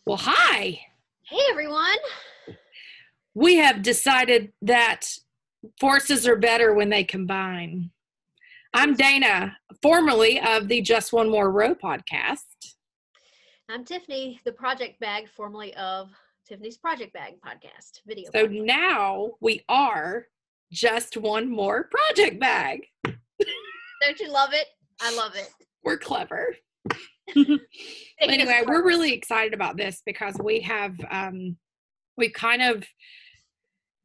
Well, hi. Hey everyone. We have decided that forces are better when they combine. I'm Dana, formerly of the Just One More Row podcast. I'm Tiffany, the project bag, formerly of Tiffany's Project Bag podcast, video So podcast. now we are Just One More Project Bag. Don't you love it? I love it. We're clever. Dana's Anyway, we're clever. really excited about this because we kind of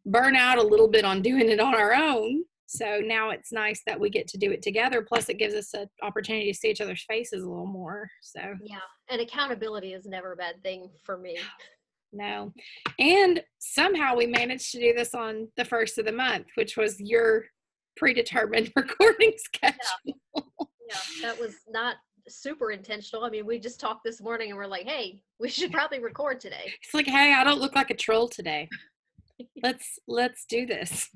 burn out a little bit on doing it on our own. So now it's nice that we get to do it together. Plus, it gives us an opportunity to see each other's faces a little more. So Yeah, and accountability is never a bad thing for me. no, and somehow we managed to do this on the first of the month, which was your predetermined recording schedule. Yeah, that was not super intentional. I mean, we just talked this morning and we're like, hey, we should probably record today. It's like, hey, I don't look like a troll today. Let's do this.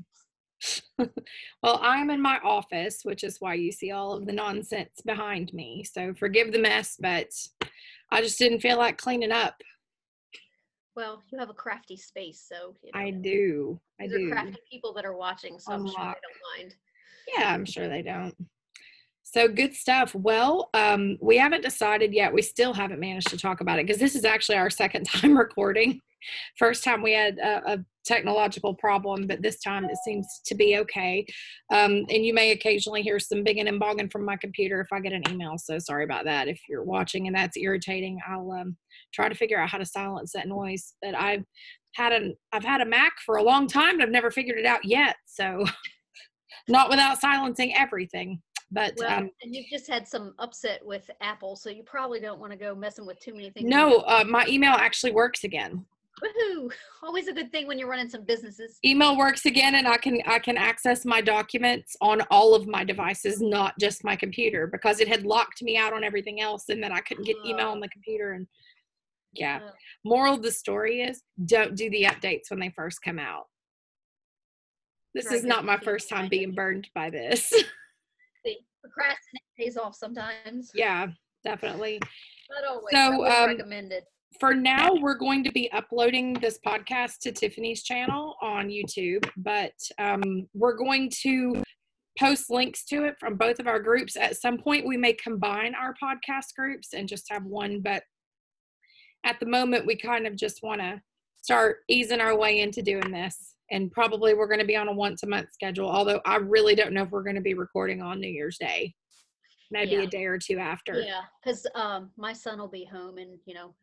Well, I'm in my office, which is why you see all of the nonsense behind me. So forgive the mess, but I just didn't feel like cleaning up. Well, you have a crafty space, so I do. These are crafty people that are watching, so I'm sure they don't mind. Yeah, I'm sure they don't. So good stuff. Well, we haven't decided yet. We still haven't managed to talk about it because this is actually our second time recording. First time we had a technological problem, but this time it seems to be okay. And you may occasionally hear some binging and bogging from my computer if I get an email. So sorry about that. If you're watching and that's irritating, I'll try to figure out how to silence that noise. But I've had a Mac for a long time, but I've never figured it out yet. So not without silencing everything. But well, and you've just had some upset with Apple, so you probably don't want to go messing with too many things. No, my email actually works again. Woohoo! Always a good thing when you're running some businesses. Email works again, and I can access my documents on all of my devices, not just my computer, because it had locked me out on everything else, and then I couldn't get email on the computer. And yeah, moral of the story is don't do the updates when they first come out. This is not my first time being burned by this. Procrastinate pays off sometimes. Yeah, definitely. Not always. So, recommended. For now, we're going to be uploading this podcast to Tiffany's channel on YouTube, but we're going to post links to it from both of our groups. At some point, we may combine our podcast groups and just have one, but at the moment, we kind of just want to start easing our way into doing this. And probably we're going to be on a once-a-month schedule, although I really don't know if we're going to be recording on New Year's Day. Maybe a day or two after. Yeah, because my son will be home, and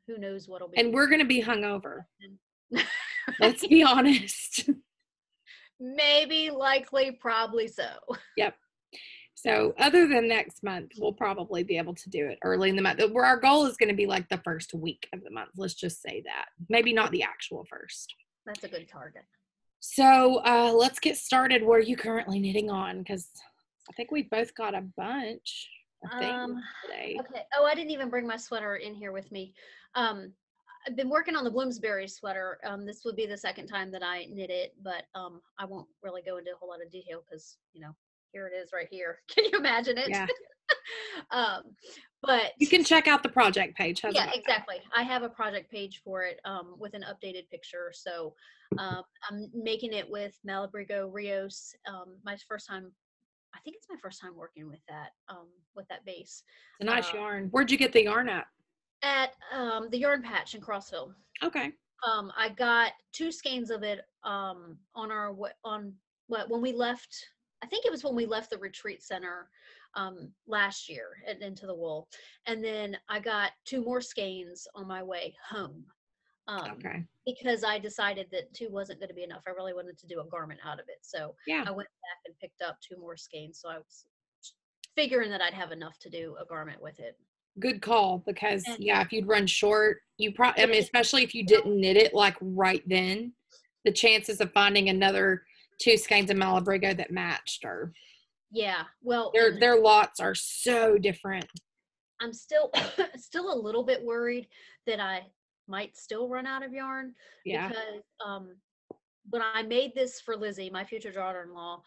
who knows what'll be. And we're going to be hungover. Let's be honest. Maybe, likely, probably so. Yep. So other than next month, we'll probably be able to do it early in the month. Where our goal is going to be like the first week of the month. Let's just say that. Maybe not the actual first. That's a good target. So let's get started. What are you currently knitting on? Because I think we've both got a bunch of things today. Okay. Oh, I didn't even bring my sweater in here with me. I've been working on the Bloomsbury sweater. This would be the second time that I knit it, but I won't really go into a whole lot of detail because, here it is right here. Can you imagine it? Yeah. But you can check out the project page. Yeah, exactly. I have a project page for it with an updated picture. So I'm making it with Malabrigo Rios. My first time, I think it's my first time working with that base. It's a nice yarn. Where'd you get the yarn at? At the Yarn Patch in Crossville. Okay. I got 2 skeins of it when we left. I think it was when we left the retreat center last year at Into the Wool, and then I got 2 more skeins on my way home. Okay. Because I decided that 2 wasn't going to be enough. I really wanted to do a garment out of it, so yeah. I went back and picked up 2 more skeins. So I was figuring that I'd have enough to do a garment with it. Good call, because if you'd run short, especially if you didn't knit it like right then, the chances of finding another 2 skeins of Malabrigo that matched are their lots are so different. I'm still a little bit worried that I might still run out of yarn. Yeah. Because when I made this for Lizzie, my future daughter-in-law,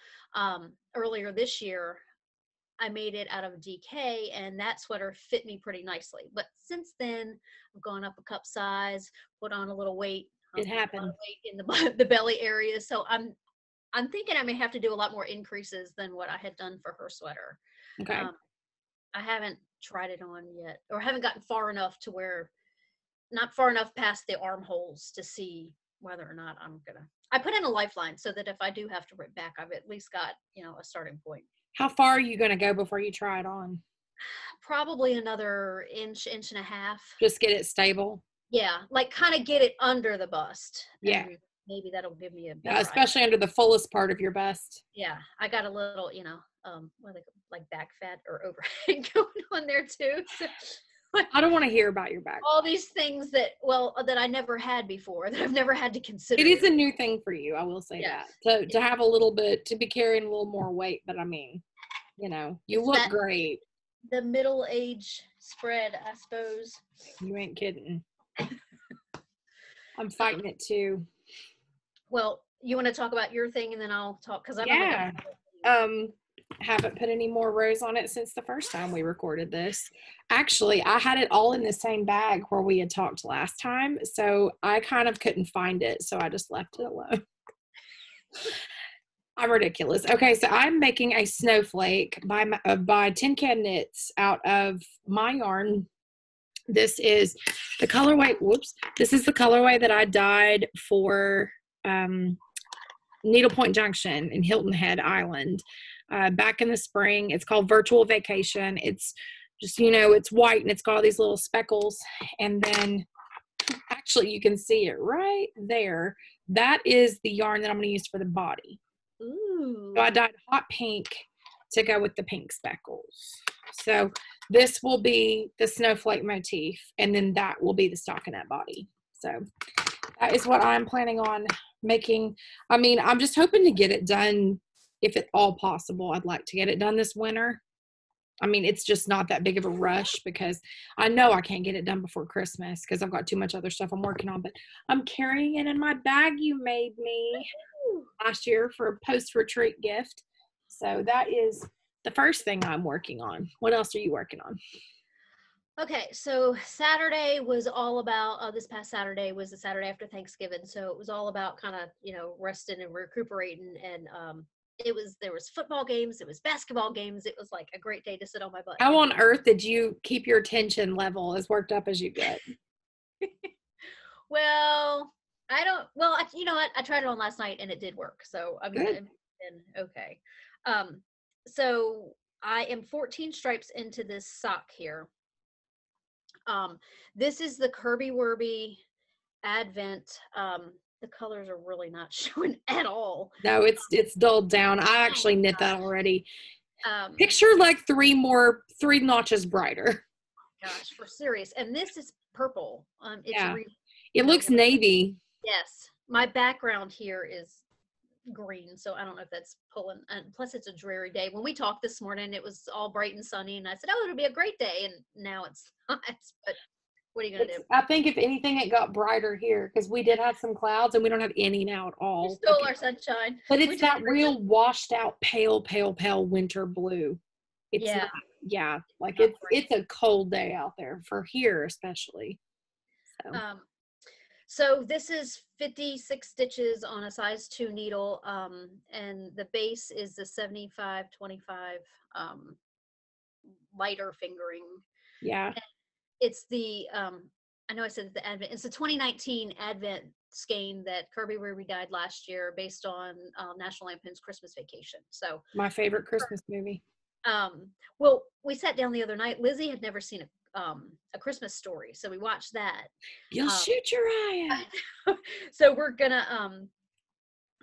earlier this year, I made it out of DK, and that sweater fit me pretty nicely. But since then, I've gone up a cup size, put on a little weight, It a lot happened. of weight in the belly area. So I'm thinking I may have to do a lot more increases than what I had done for her sweater. Okay. Um, I haven't tried it on yet, or haven't gotten far enough to where, not far enough past the armholes to see whether or not I'm gonna. I put in a lifeline so that if I do have to rip back, I've at least got, a starting point. How far are you going to go before you try it on? Probably another inch, inch and a half. Just get it stable. Yeah, like kind of get it under the bust, Yeah. and maybe that'll give me a better Yeah, idea. especially under the fullest part of your bust. Yeah, I got a little, what are they, like back fat or overhead going on there too. So, I don't want to hear about your back. all these things that I never had before, that I've never had to consider. It is a new thing for you, I will say Yes. that. To have a little bit, to be carrying a little more weight, but I mean, you It's look that, great. the middle age spread, I suppose. You ain't kidding. I'm fighting it too. Well, you want to talk about your thing and then I'll talk, because I've Yeah. Haven't put any more rows on it since the first time we recorded this. Actually, I had it all in the same bag where we had talked last time, so I kind of couldn't find it, so I just left it alone. I'm ridiculous. Okay, so I'm making a snowflake by Tin Can Knits out of my yarn. This is the colorway. Whoops. This is the colorway that I dyed for Needlepoint Junction in Hilton Head Island back in the spring. It's called Virtual Vacation. It's just, it's white and it's got all these little speckles. And then actually you can see it right there. That is the yarn that I'm going to use for the body. Ooh. So I dyed hot pink to go with the pink speckles. So this will be the snowflake motif, and then that will be the stockinette body. So that is what I'm planning on making. I mean, I'm just hoping to get it done if at all possible. I'd like to get it done this winter. I mean, it's just not that big of a rush because I know I can't get it done before Christmas because I've got too much other stuff I'm working on, but I'm carrying it in my bag you made me last year for a post-retreat gift. So that is the first thing I'm working on. What else are you working on? Okay, so Saturday was all about, this past Saturday was the Saturday after Thanksgiving. So it was all about kind of, resting and recuperating. And there was football games, it was basketball games. It was like a great day to sit on my butt. How on earth did you keep your attention level as worked up as you get? Well, you know what? I tried it on last night and it did work. So I'm okay. So I am 14 stripes into this sock here. This is the Kirby Werby Advent. The colors are really not showing at all. No, it's dulled down. I actually knit that already. Picture like three notches brighter. Gosh, for serious. And this is purple. It looks navy. Yes. My background here is green, so I don't know if that's pulling. And plus, it's a dreary day. When we talked this morning, it was all bright and sunny, and I said, "Oh, it'll be a great day," and now it's not. But what are you gonna do? I think if anything, it got brighter here because we did have some clouds, and we don't have any now at all. You stole our sunshine. But it's that real washed out, pale, pale, pale winter blue. It's it's a cold day out there for here, especially. So this is 56 stitches on a size 2 needle, and the base is the 75-25 lighter fingering. Yeah. And it's the, I know I said the Advent, it's the 2019 Advent skein that Kirby Werby dyed last year based on National Lampoon's Christmas Vacation. So my favorite Christmas movie. Well, we sat down the other night. Lizzie had never seen a Christmas Story, so we watched that. You'll shoot your eye out. So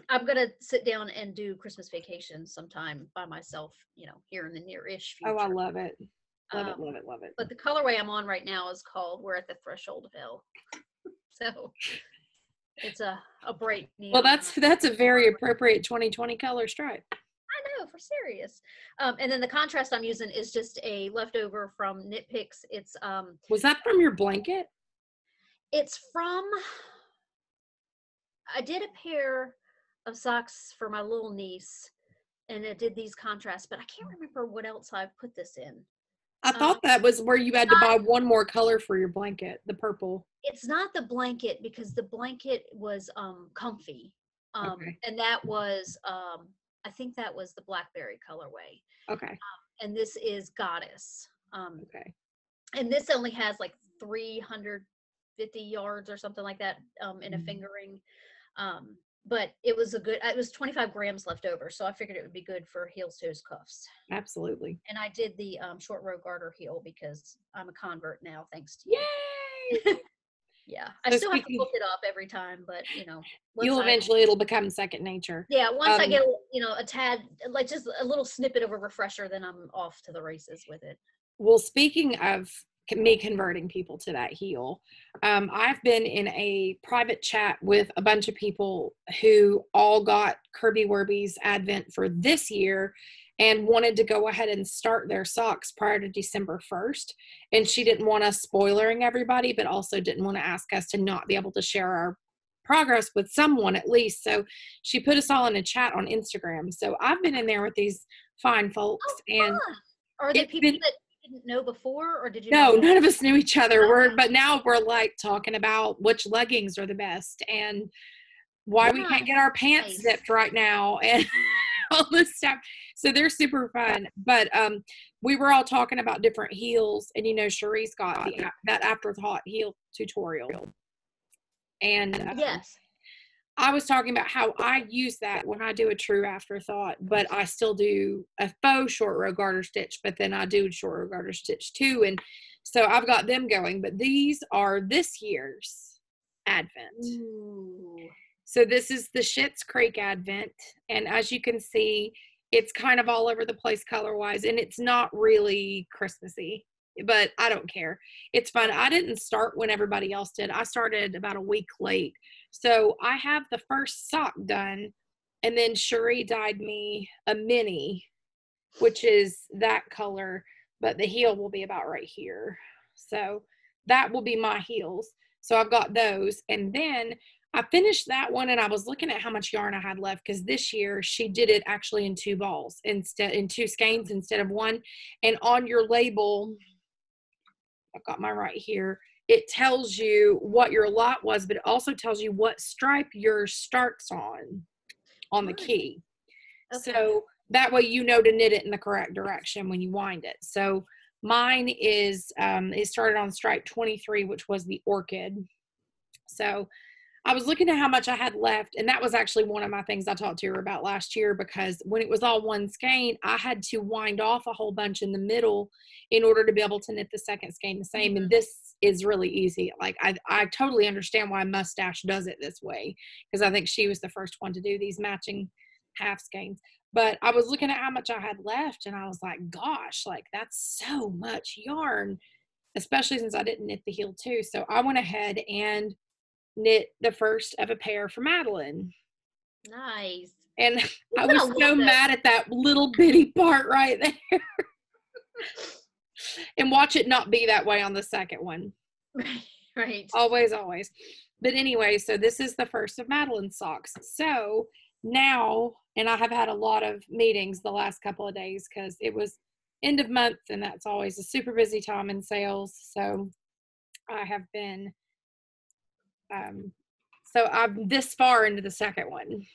I'm gonna sit down and do Christmas Vacation sometime by myself, here in the near-ish future. Oh, I love it. Love it. But the colorway I'm on right now is called We're at the Threshold of Hell. So it's a bright neon. Well, that's a very appropriate 2020 color stripe. I know, for serious. And then the contrast I'm using is just a leftover from Knit Picks. It's was that from your blanket? It's from, I did a pair of socks for my little niece, and it did these contrasts, but I can't remember what else I put this in. I thought that was where you had to buy one more color for your blanket, the purple. It's not the blanket, because the blanket was comfy. Okay. And that was I think that was the blackberry colorway. Okay. And this is Goddess. Okay. And this only has like 350 yards or something like that in a fingering. But it was it was 25 grams left over, so I figured it would be good for heels, toes, cuffs. Absolutely. And I did the short row garter heel because I'm a convert now, thanks to Yay! you. Yeah, I So still have to look it up every time, but you'll eventually, it'll become second nature. Yeah, once I get a tad, like just a little snippet of a refresher, then I'm off to the races with it. Well, speaking of me converting people to that heel, I've been in a private chat with a bunch of people who all got Kirby Werby's Advent for this year and wanted to go ahead and start their socks prior to December 1st. And she didn't want us spoiling everybody, but also didn't want to ask us to not be able to share our progress with someone at least. So she put us all in a chat on Instagram. So I've been in there with these fine folks. And are they people that you didn't know before, or did you no, know none of us knew each other. But now we're like talking about which leggings are the best and why we can't get our pants zipped right now and all this stuff. So they're super fun. But we were all talking about different heels, and Cherie's got that afterthought heel tutorial. And yes, I was talking about how I use that when I do a true afterthought, but I still do a faux short row garter stitch, but then I do short row garter stitch too. And so I've got them going, but these are this year's Advent. Ooh. So this is the Schitt's Creek Advent. And as you can see, it's kind of all over the place color-wise, and it's not really Christmassy, but I don't care. It's fun. I didn't start when everybody else did. I started about a week late. So I have the first sock done, and then Cherie dyed me a mini, which is that color, but the heel will be about right here. So that will be my heels. So I've got those. And then I finished that one, and I was looking at how much yarn I had left, because this year she did it actually in 2 balls instead, in 2 skeins instead of 1. And on your label, I've got mine right here, it tells you what your lot was, but it also tells you what stripe yours starts on the key. Okay. So that way you know to knit it in the correct direction when you wind it. So mine is, it started on stripe 23, which was the orchid. So I was looking at how much I had left, and that was actually one of my things I talked to her about last year, because when it was all 1 skein, I had to wind off a whole bunch in the middle in order to be able to knit the second skein the same. Mm-hmm. And this is really easy. Like I totally understand why Mustache does it this way, because I think she was the first one to do these matching half skeins. But I was looking at how much I had left, and I was like, gosh, like that's so much yarn, especially since I didn't knit the heel too. So I went ahead and knit the first of a pair for Madeline. Nice. And I was so mad at that little bitty part right there. And watch it not be that way on the second one. Right. Always. But anyway, so this is the first of Madeline's socks. So now, and I have had a lot of meetings the last couple of days because it was end of month, and that's always a super busy time in sales. So I have been so I'm this far into the second one.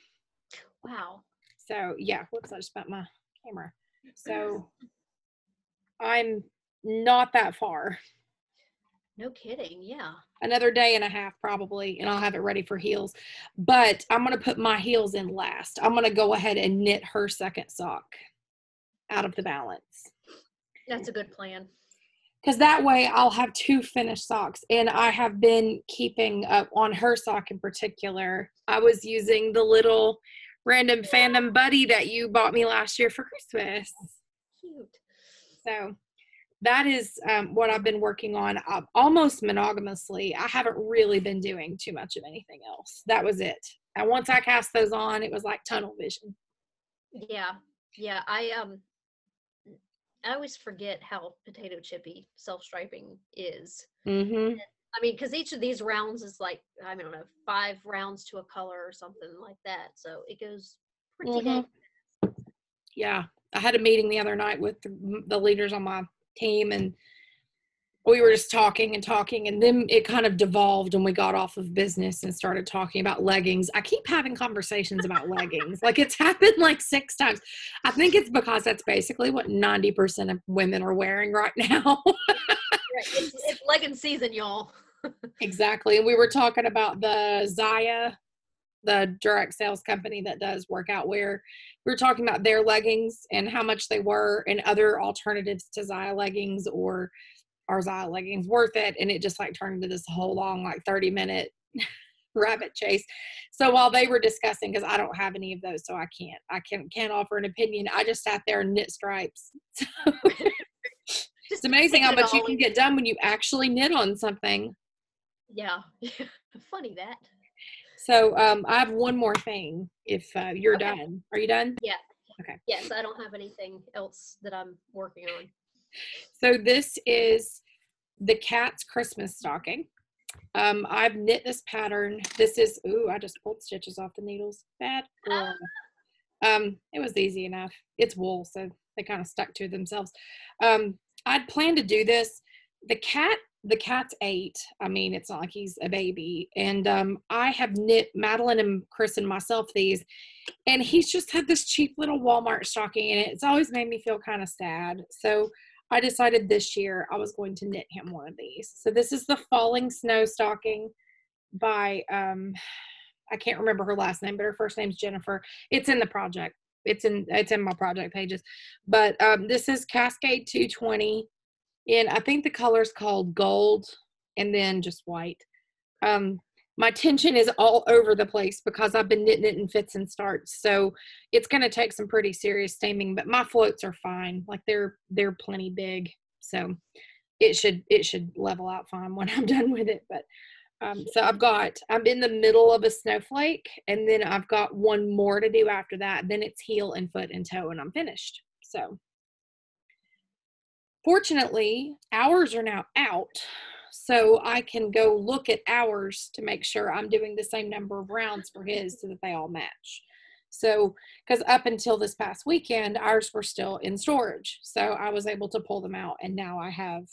Wow. So yeah, whoops, I just bumped my camera. So I'm not that far. No kidding. Yeah. Another day and a half probably, and I'll have it ready for heels. But I'm going to put my heels in last. I'm going to go ahead and knit her second sock out of the balance. That's a good plan. Because that way I'll have 2 finished socks. And I have been keeping up on her sock in particular. I was using the little random fandom buddy that you bought me last year for Christmas. Cute. So that is what I've been working on almost monogamously. I haven't really been doing too much of anything else. That was it. And once I cast those on, it was like tunnel vision. Yeah. Yeah. I always forget how potato chippy self-striping is. Mm-hmm. I mean, because each of these rounds is like, I don't know, 5 rounds to a color or something like that. So it goes pretty dang. Yeah. I had a meeting the other night with the leaders on my team, and we were just talking and talking, and then it kind of devolved and we got off of business and started talking about leggings. I keep having conversations about leggings. Like, it's happened like 6 times. I think it's because that's basically what 90% of women are wearing right now. Right. It's legging season, y'all. Exactly. And we were talking about the Zaya, the direct sales company that does workout wear. We were talking about their leggings and how much they were, and other alternatives to Zaya leggings, or are Zaya leggings worth it? And it just like turned into this whole long, like 30-minute rabbit chase. So while they were discussing, because I don't have any of those, so I can't offer an opinion. I just sat there and knit stripes. It's amazing how much you can get done when you actually knit on something. Yeah. Funny that. So I have one more thing. If you're done, are you done? Yeah. Okay. Yes, I don't have anything else that I'm working on. So this is the cat's Christmas stocking. I've knit this pattern. This is, I just pulled stitches off the needles. Bad girl. It was easy enough. It's wool, so they kind of stuck to themselves. I'd planned to do this. The cat's 8. I mean, it's not like he's a baby. And I have knit Madeline and Chris and myself these, and he's just had this cheap little Walmart stocking, and it's always made me feel kind of sad. So I decided this year I was going to knit him one of these. So this is the Falling Snow stocking by I can't remember her last name, but her first name's Jennifer. It's in the project. It's in my project pages. But this is Cascade 220, and I think the color's called gold and then just white. My tension is all over the place because I've been knitting it in fits and starts. So it's going to take some pretty serious steaming, but my floats are fine. Like they're plenty big. So it should level out fine when I'm done with it. But so I'm in the middle of a snowflake, and then I've got one more to do after that. Then it's heel and foot and toe, and I'm finished. So fortunately, ours are now out, so I can go look at ours to make sure I'm doing the same number of rounds for his so that they all match. So, because up until this past weekend, ours were still in storage. So I was able to pull them out, and now I have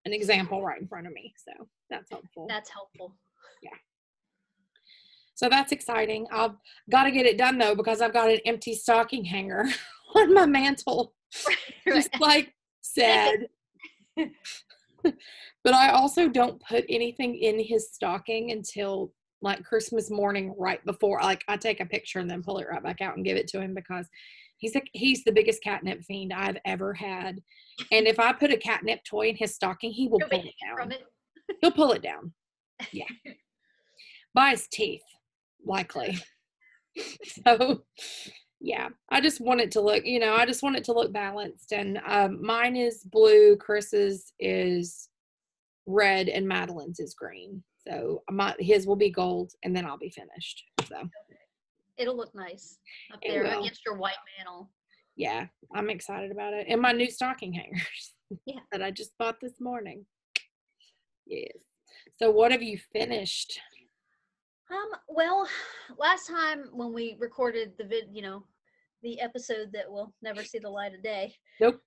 an example right in front of me. So that's helpful. That's helpful. Yeah. So that's exciting. I've got to get it done though, because I've got an empty stocking hanger on my mantle. Just like sad. But I also don't put anything in his stocking until like Christmas morning, right before. Like I take a picture and then pull it right back out and give it to him, because he's the biggest catnip fiend I've ever had. And if I put a catnip toy in his stocking, he will pull it down. He'll pull it down. Yeah. By his teeth, likely. So yeah, I just want it to look, balanced. And mine is blue, Chris's is red, and Madeline's is green. So his will be gold, and then I'll be finished. So it'll look nice up there against your white mantle. Yeah, I'm excited about it. And my new stocking hangers that I just bought this morning. Yes. So what have you finished? Well, last time when we recorded the episode that will never see the light of day. Nope.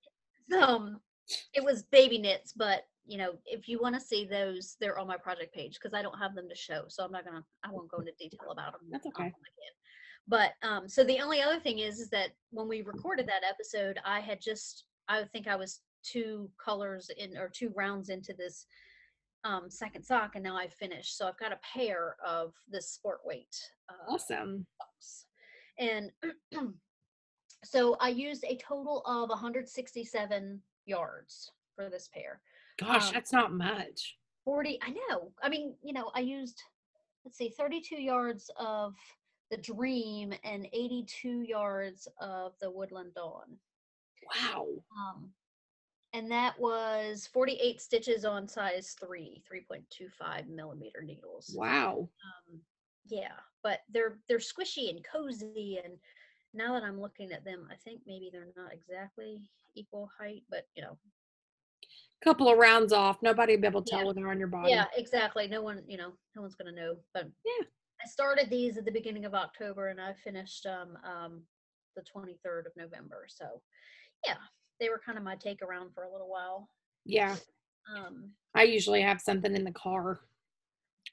It was baby knits, but if you want to see those, they're on my project page because I don't have them to show, so I won't go into detail about them. That's okay. But so the only other thing is that when we recorded that episode, I think I was 2 rounds into this second sock, and now I've finished. So I've got a pair of this sport weight. Awesome. Socks. And so I used a total of 167 yards for this pair. Gosh, that's not much. 40, I know. I mean, I used, 32 yards of the Dream and 82 yards of the Woodland Dawn. Wow. And that was 48 stitches on size 3.25 millimeter needles. Wow. Yeah, but they're squishy and cozy, and now that I'm looking at them, I think maybe they're not exactly equal height, but couple of rounds off, nobody will be able to tell when they're on your body. Yeah, exactly. No one's gonna know. But yeah, I started these at the beginning of October, and I finished the 23rd of November. So yeah, they were kind of my take around for a little while. Yeah. Um, I usually have something in the car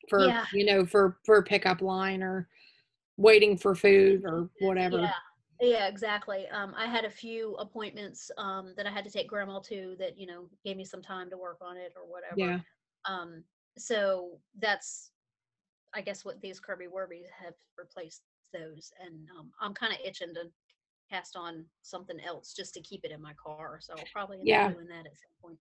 for, yeah, for pickup line or waiting for food or whatever. yeah, exactly. I had a few appointments that I had to take grandma to that, gave me some time to work on it or whatever. Yeah. Um, so that's, I guess, what these Kirby Werbies have replaced those. And I'm kind of itching to cast on something else just to keep it in my car. So I'll probably end up Yeah. doing that at some point.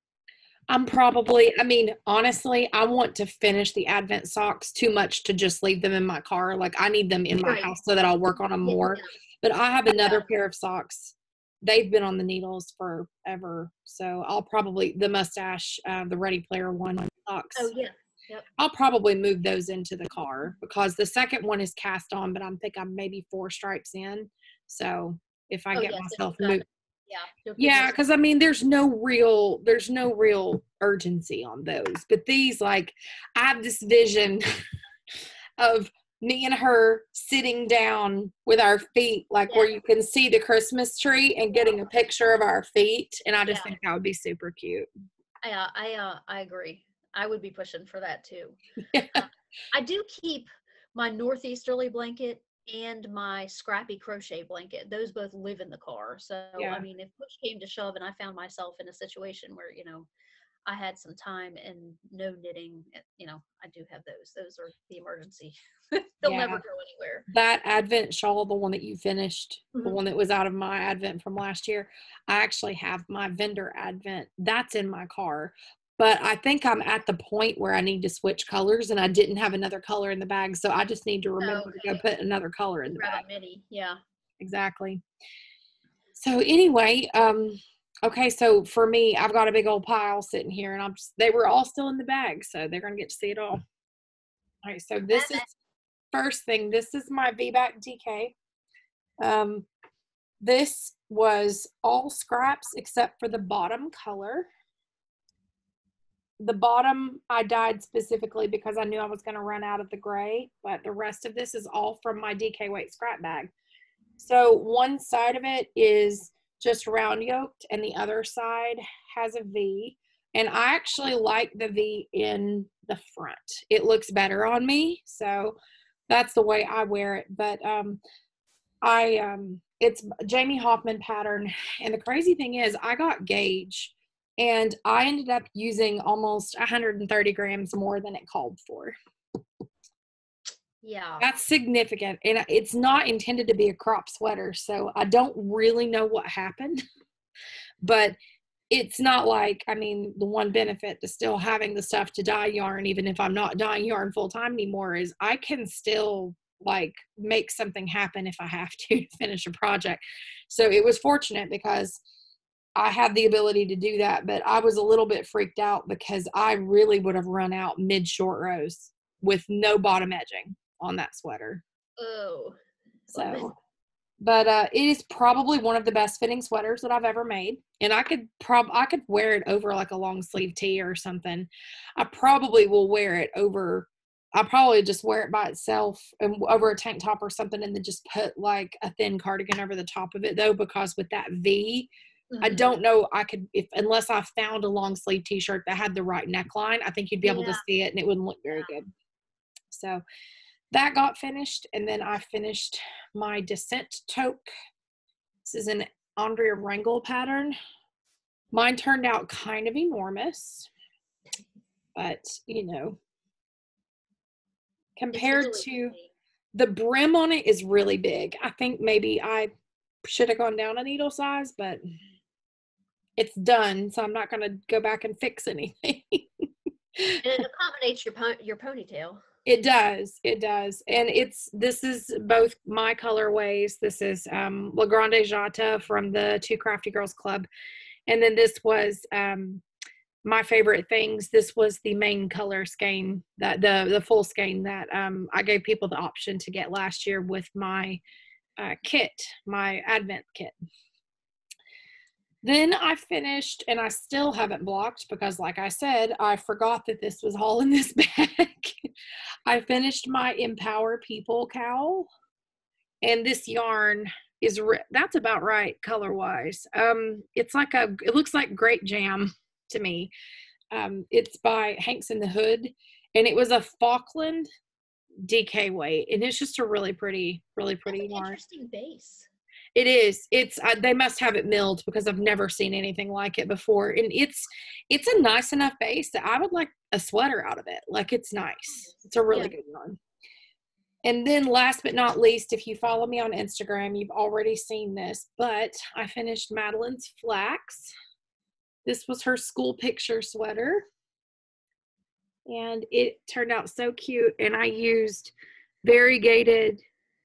I mean, honestly, I want to finish the Advent socks too much to just leave them in my car. Like, I need them in my Right. house so that I'll work on them Yeah. more. But I have Yeah. another pair of socks. They've been on the needles forever. So I'll probably, the mustache, the Ready Player One socks, Oh, yeah. Yep. I'll probably move those into the car because the second one is cast on, but I'm maybe 4 stripes in. So if I Oh, get yes. myself moved, You'll give yeah, yourself. because I mean, there's no real urgency on those. But these, like, I have this vision of me and her sitting down with our feet, like Yeah. where you can see the Christmas tree and getting a picture of our feet. And I just Yeah. think that would be super cute. I agree. I would be pushing for that too. Yeah. I do keep my northeasterly blanket and my scrappy crochet blanket. Those both live in the car. So I Yeah. mean, if push came to shove and I found myself in a situation where, I had some time and no knitting, I do have those. Those are the emergency. They'll never Yeah. go anywhere. That Advent shawl, the one that you finished, the Mhm. one that was out of my Advent from last year, I actually have my vendor Advent. That's in my car. But I think I'm at the point where I need to switch colors and I didn't have another color in the bag. So I just need to Oh, remember to go okay. put another color in Just the grab bag. a mini. Yeah. Exactly. So anyway, okay, so for me, I've got a big old pile sitting here and they were all still in the bag, so they're gonna get to see it all. All right, so this is first thing, this is my VBAC DK. This was all scraps except for the bottom color. The bottom I dyed specifically because I knew I was going to run out of the gray, but the rest of this is all from my DK weight scrap bag. So one side of it is just round yoked and the other side has a V. And I actually like the V in the front. It looks better on me. So that's the way I wear it. But it's Jamie Hoffman pattern. And the crazy thing is I got gauge and I ended up using almost 130 grams more than it called for. Yeah. That's significant. And it's not intended to be a crop sweater. So I don't really know what happened, but it's not like, I mean, the one benefit to still having the stuff to dye yarn, even if I'm not dyeing yarn full time anymore, is I can still like make something happen if I have to finish a project. So it was fortunate because I had the ability to do that, but I was a little bit freaked out because I really would have run out mid short rows with no bottom edging on that sweater. Oh. So, but it is probably one of the best fitting sweaters that I've ever made, and I could wear it over like a long sleeve tee or something. I probably will wear it over. I'll probably just wear it by itself and over a tank top or something, and then just put like a thin cardigan over the top of it though, because with that V, I don't know. I could, if unless I found a long sleeve t-shirt that had the right neckline, I think you'd be able to see it and it wouldn't look very good. So that got finished, and then I finished my Descent toque. This is an Andrea Rangel pattern. Mine turned out kind of enormous, but compared really to pretty. the brim on it is really big. I think maybe I should have gone down a needle size, but it's done, so I'm not going to go back and fix anything. And it accommodates your ponytail. It does. It does. And this is both my colorways. This is La Grande Jata from the Two Crafty Girls Club. And then this was my favorite things. This was the main color skein, that the full skein that I gave people the option to get last year with my kit, my Advent kit. Then I finished, and I still haven't blocked because, like I said, I forgot that this was all in this bag. I finished my Empower People cowl, and this yarn, that's about right color wise. It looks like grape jam to me. It's by Hanks in the Hood, and it was a Falkland DK weight, and it's just a really That's pretty an yarn. interesting base. It is. They must have it milled because I've never seen anything like it before, and it's a nice enough base that I would like a sweater out of it. Like it's nice. It's a really Yeah. good yarn. And then last but not least, if you follow me on Instagram, you've already seen this, but I finished Madeline's Flax. This was her school picture sweater, and it turned out so cute. And I used variegated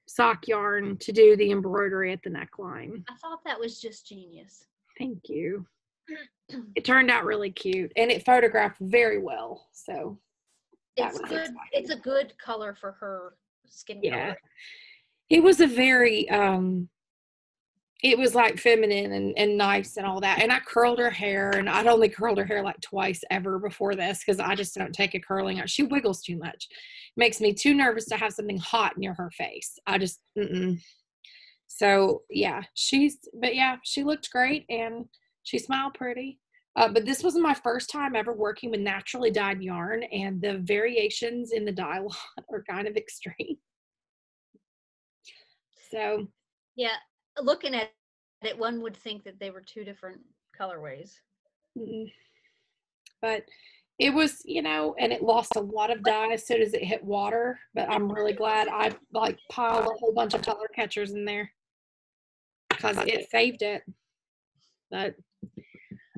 sock yarn to do the embroidery at the neckline. I thought that was just genius. Thank you. It turned out really cute, and it photographed very well. So that It's was good. exciting. It's a good color for her skin color. It was a very it was like feminine and nice and all that. And I curled her hair, and I'd only curled her hair like twice ever before this because I just don't take a curling out. She wiggles too much. Makes me too nervous to have something hot near her face. I just So yeah, she looked great and she smiled pretty. But this was my first time ever working with naturally dyed yarn, and the variations in the dye lot are kind of extreme. So Yeah, looking at it, one would think that they were two different colorways. but it was, and it lost a lot of dye as soon as it hit water. But I'm really glad I like piled a whole bunch of color catchers in there because it saved it. But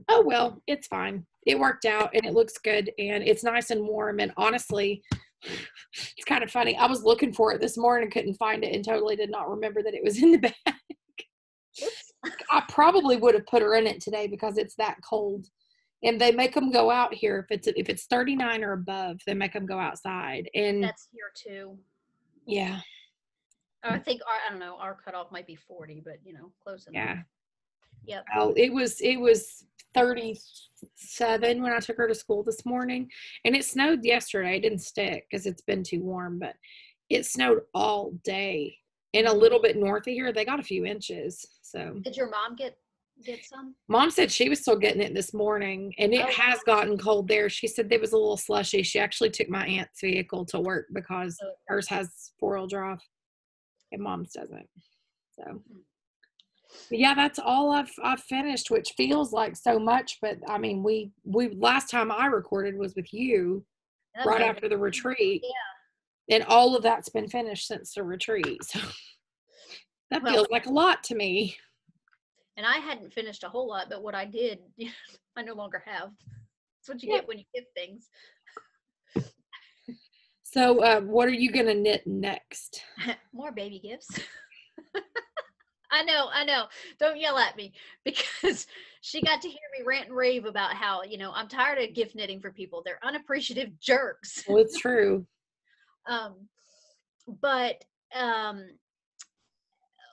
oh well, it's fine. It worked out and it looks good and it's nice and warm. And honestly, it's kind of funny. I was looking for it this morning, couldn't find it, and totally did not remember that it was in the bag. I probably would have put her in it today because it's that cold. And they make them go out here if it's 39 or above, they make them go outside. And that's here too. Yeah. I think I don't know, our cutoff might be 40, but close enough. Yeah. Yep. Oh, it was 37 when I took her to school this morning, and it snowed yesterday. It didn't stick because it's been too warm, but it snowed all day. And a little bit north of here, they got a few inches. So did your mom get some? Mom said she was still getting it this morning, and it has gotten cold there. She said there was a little slushy. She actually took my aunt's vehicle to work because hers has 4-wheel drive and Mom's doesn't. So but yeah, that's all I've finished, which feels like so much, but I mean we last time I recorded was with you right after the retreat. Yeah. And all of that's been finished since the retreat. So that feels like a lot to me. And I hadn't finished a whole lot, but what I did, I no longer have. That's what you get when you get things. So what are you going to knit next? More baby gifts. I know. Don't yell at me because she got to hear me rant and rave about how, I'm tired of gift knitting for people. They're unappreciative jerks. Well, it's true. But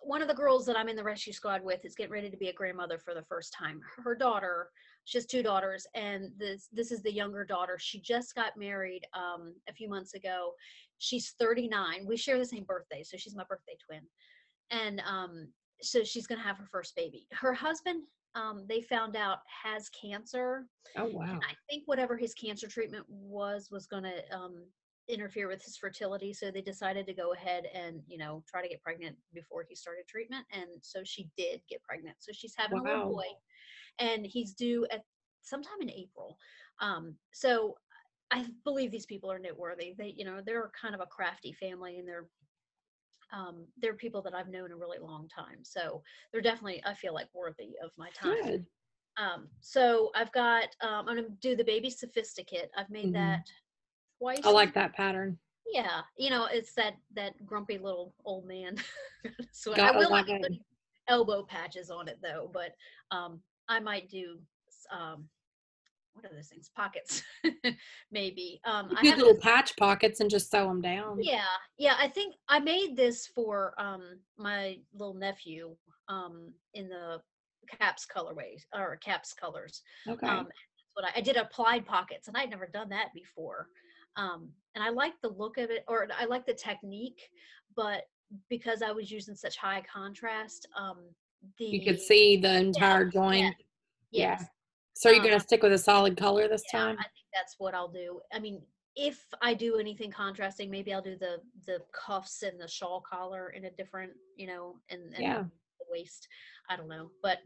one of the girls that I'm in the rescue squad with is getting ready to be a grandmother for the first time. Her daughter, she has 2 daughters, and this is the younger daughter. She just got married a few months ago. She's 39. We share the same birthday, so she's my birthday twin. And so she's going to have her first baby. Her husband, they found out, has cancer. Oh, wow. And I think whatever his cancer treatment was going to interfere with his fertility, so they decided to go ahead and try to get pregnant before he started treatment, and so she did get pregnant. So she's having a little boy, and he's due at sometime in April. So I believe these people are knitworthy. They're kind of a crafty family, and they're people that I've known a really long time, so they're definitely, I feel like, worthy of my time. Good. So I've got I'm gonna do the baby sophisticate. I've made that twice. I like that pattern. Yeah, it's that grumpy little old man. So I will not be putting elbow patches on it though, but I might do what are those things? Pockets, maybe. I do little patch pockets and just sew them down. Yeah. I think I made this for my little nephew in the caps colorways or caps colors. Okay. That's what I did, applied pockets, and I'd never done that before. And I like the look of it, or I like the technique, but because I was using such high contrast, You could the see the yeah, entire yeah, joint. Yeah. yes. So are you going to stick with a solid color this Yeah, I time? think that's what I'll do. I mean, if I do anything contrasting, maybe I'll do the cuffs and the shawl collar in a different, and Yeah. the waist. I don't know, but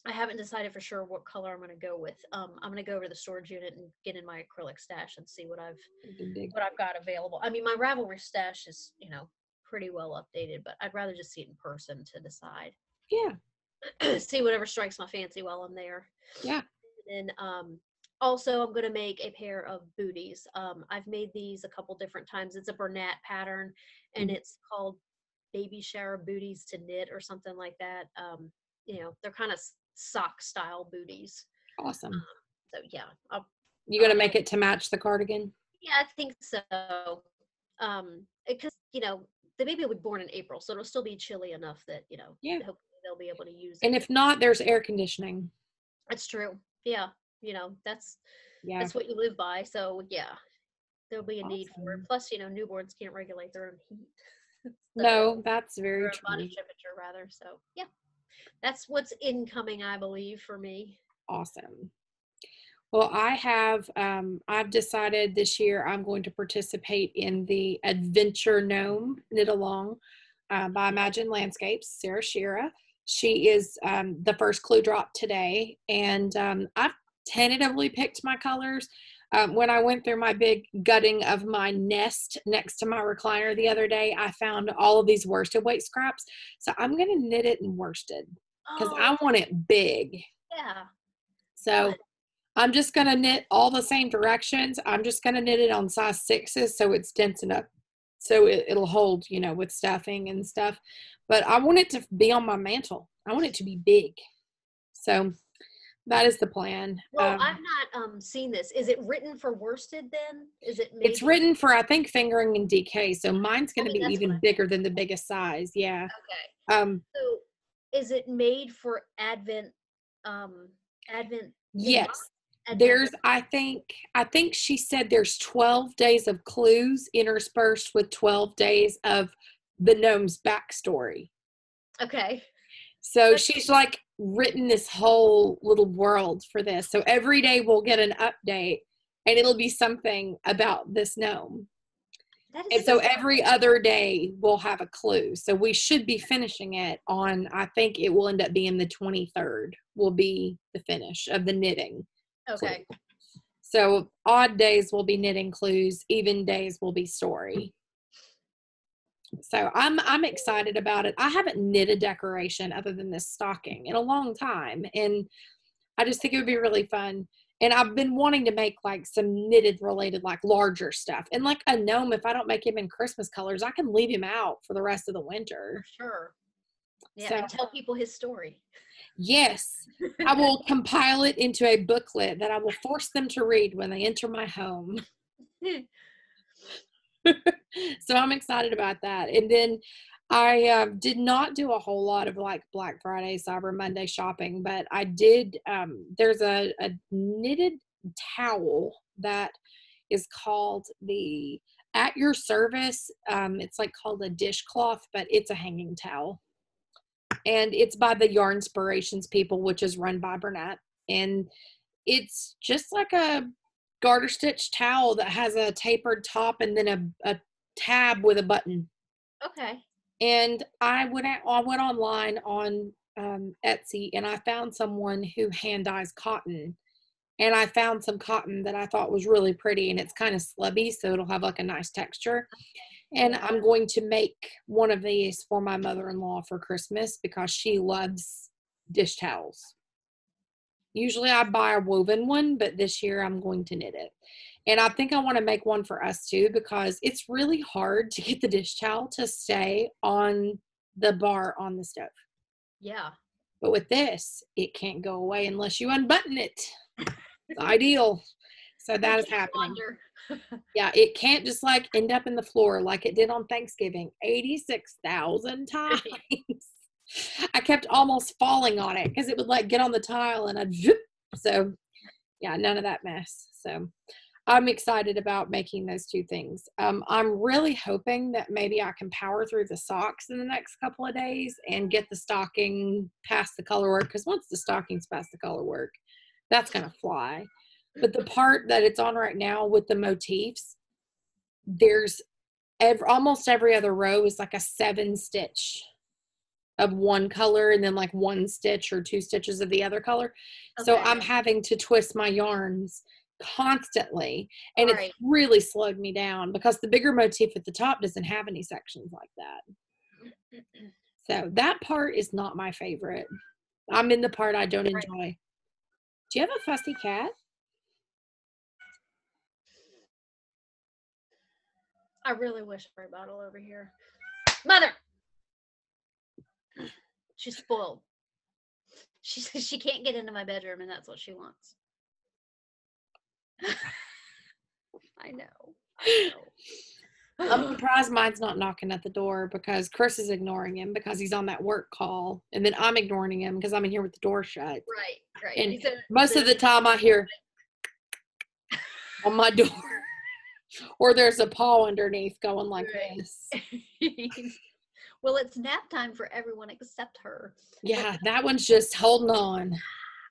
I haven't decided for sure what color I'm going to go with. I'm going to go over to the storage unit and get in my acrylic stash and see what I've got available. I mean, my Ravelry stash is, pretty well updated, but I'd rather just see it in person to decide. Yeah. See whatever strikes my fancy while I'm there. Yeah. And then also I'm going to make a pair of booties. I've made these a couple different times. It's a Bernat pattern, and it's called baby shower booties to knit or something like that. They're kind of sock style booties. Awesome. So yeah, You going to make it to match the cardigan? yeah, I think so. Because the baby will be born in April, so it'll still be chilly enough that Yeah. hopefully they'll be able to use And it. if not, there's air conditioning. That's true. Yeah, that's what you live by. So yeah, there'll be a need for it. Awesome. Plus, newborns can't regulate their own heat. No, that's very Or true. body temperature rather. So yeah, that's what's incoming, I believe, for me. Awesome. Well, I've decided this year I'm going to participate in the Adventure Gnome Knit Along by Imagine Landscapes, Sarah Shira. She is the first clue drop today, and I've tentatively picked my colors. When I went through my big gutting of my nest next to my recliner the other day, I found all of these worsted weight scraps. So I'm going to knit it in worsted because I want it big. Yeah. So Good. I'm just going to knit all the same directions. I'm just going to knit it on size 6s so it's dense enough so it'll hold, with stuffing and stuff. But I want it to be on my mantle. I want it to be big. So that is the plan. Well, I've not seen this. Is it written for worsted then? Is it made? It's written for, I think, fingering and DK. So mine's going to be that's even bigger than the biggest size. Yeah. Okay. So is it made for Advent? Yes. There's, I think she said there's 12 days of clues interspersed with 12 days of the gnome's backstory. Okay. So she's like written this whole little world for this. So every day we'll get an update and it'll be something about this gnome. And so every other day we'll have a clue. So we should be finishing it on, I think it will end up being the 23rd will be the finish of the knitting. Okay. Clue. So odd days will be knitting clues, even days will be story. So I'm excited about it. I haven't knit a decoration other than this stocking in a long time. And I just think it would be really fun. And I've been wanting to make like some knitted related, like larger stuff. And like a gnome, if I don't make him in Christmas colors, I can leave him out for the rest of the winter. For sure. Yeah, so, and tell people his story. Yes. I will compile it into a booklet that I will force them to read when they enter my home. So I'm excited about that. And then I did not do a whole lot of like Black Friday, Cyber Monday shopping, but I did. There's a knitted towel that is called the At Your Service. It's like called a dishcloth, but it's a hanging towel. And it's by the Yarnspirations people, which is run by Bernat. And it's just like a garter stitch towel that has a tapered top and then a tab with a button. Okay. And I went online on Etsy and I found someone who hand dyes cotton. And I found some cotton that I thought was really pretty, and it's kind of slubby, so it'll have like a nice texture. And I'm going to make one of these for my mother-in-law for Christmas because she loves dish towels. Usually I buy a woven one, but this year I'm going to knit it. And I think I want to make one for us too because it's really hard to get the dish towel to stay on the bar on the stove. Yeah. But with this, it can't go away unless you unbutton it. It's ideal. So that is happening. Yeah, it can't just like end up in the floor like it did on Thanksgiving 86,000 times. I kept almost falling on it because it would like get on the tile and I'd zip. So yeah, none of that mess. So I'm excited about making those two things. I'm really hoping that maybe I can power through the socks in the next couple of days and get the stocking past the color work. Because once the stocking's past the color work, that's going to fly. But the part that it's on right now with the motifs, there's almost every other row is like a 7-stitch of one color and then like 1 stitch or 2 stitches of the other color. So Okay. I'm having to twist my yarns constantly, and Right. it's really slowed me down because the bigger motif at the top doesn't have any sections like that. So that part is not my favorite. I'm in the part I don't enjoy. Do you have a fussy cat? I really wish for a bottle over here. Mother! She's spoiled. She says she can't get into my bedroom, and that's what she wants. I know. I'm surprised mine's not knocking at the door because Chris is ignoring him because he's on that work call. And then I'm ignoring him because I'm in here with the door shut. Right. And most of the time I hear on my door or there's a paw underneath going like this. Well, it's nap time for everyone except her. Yeah, that one's just holding on.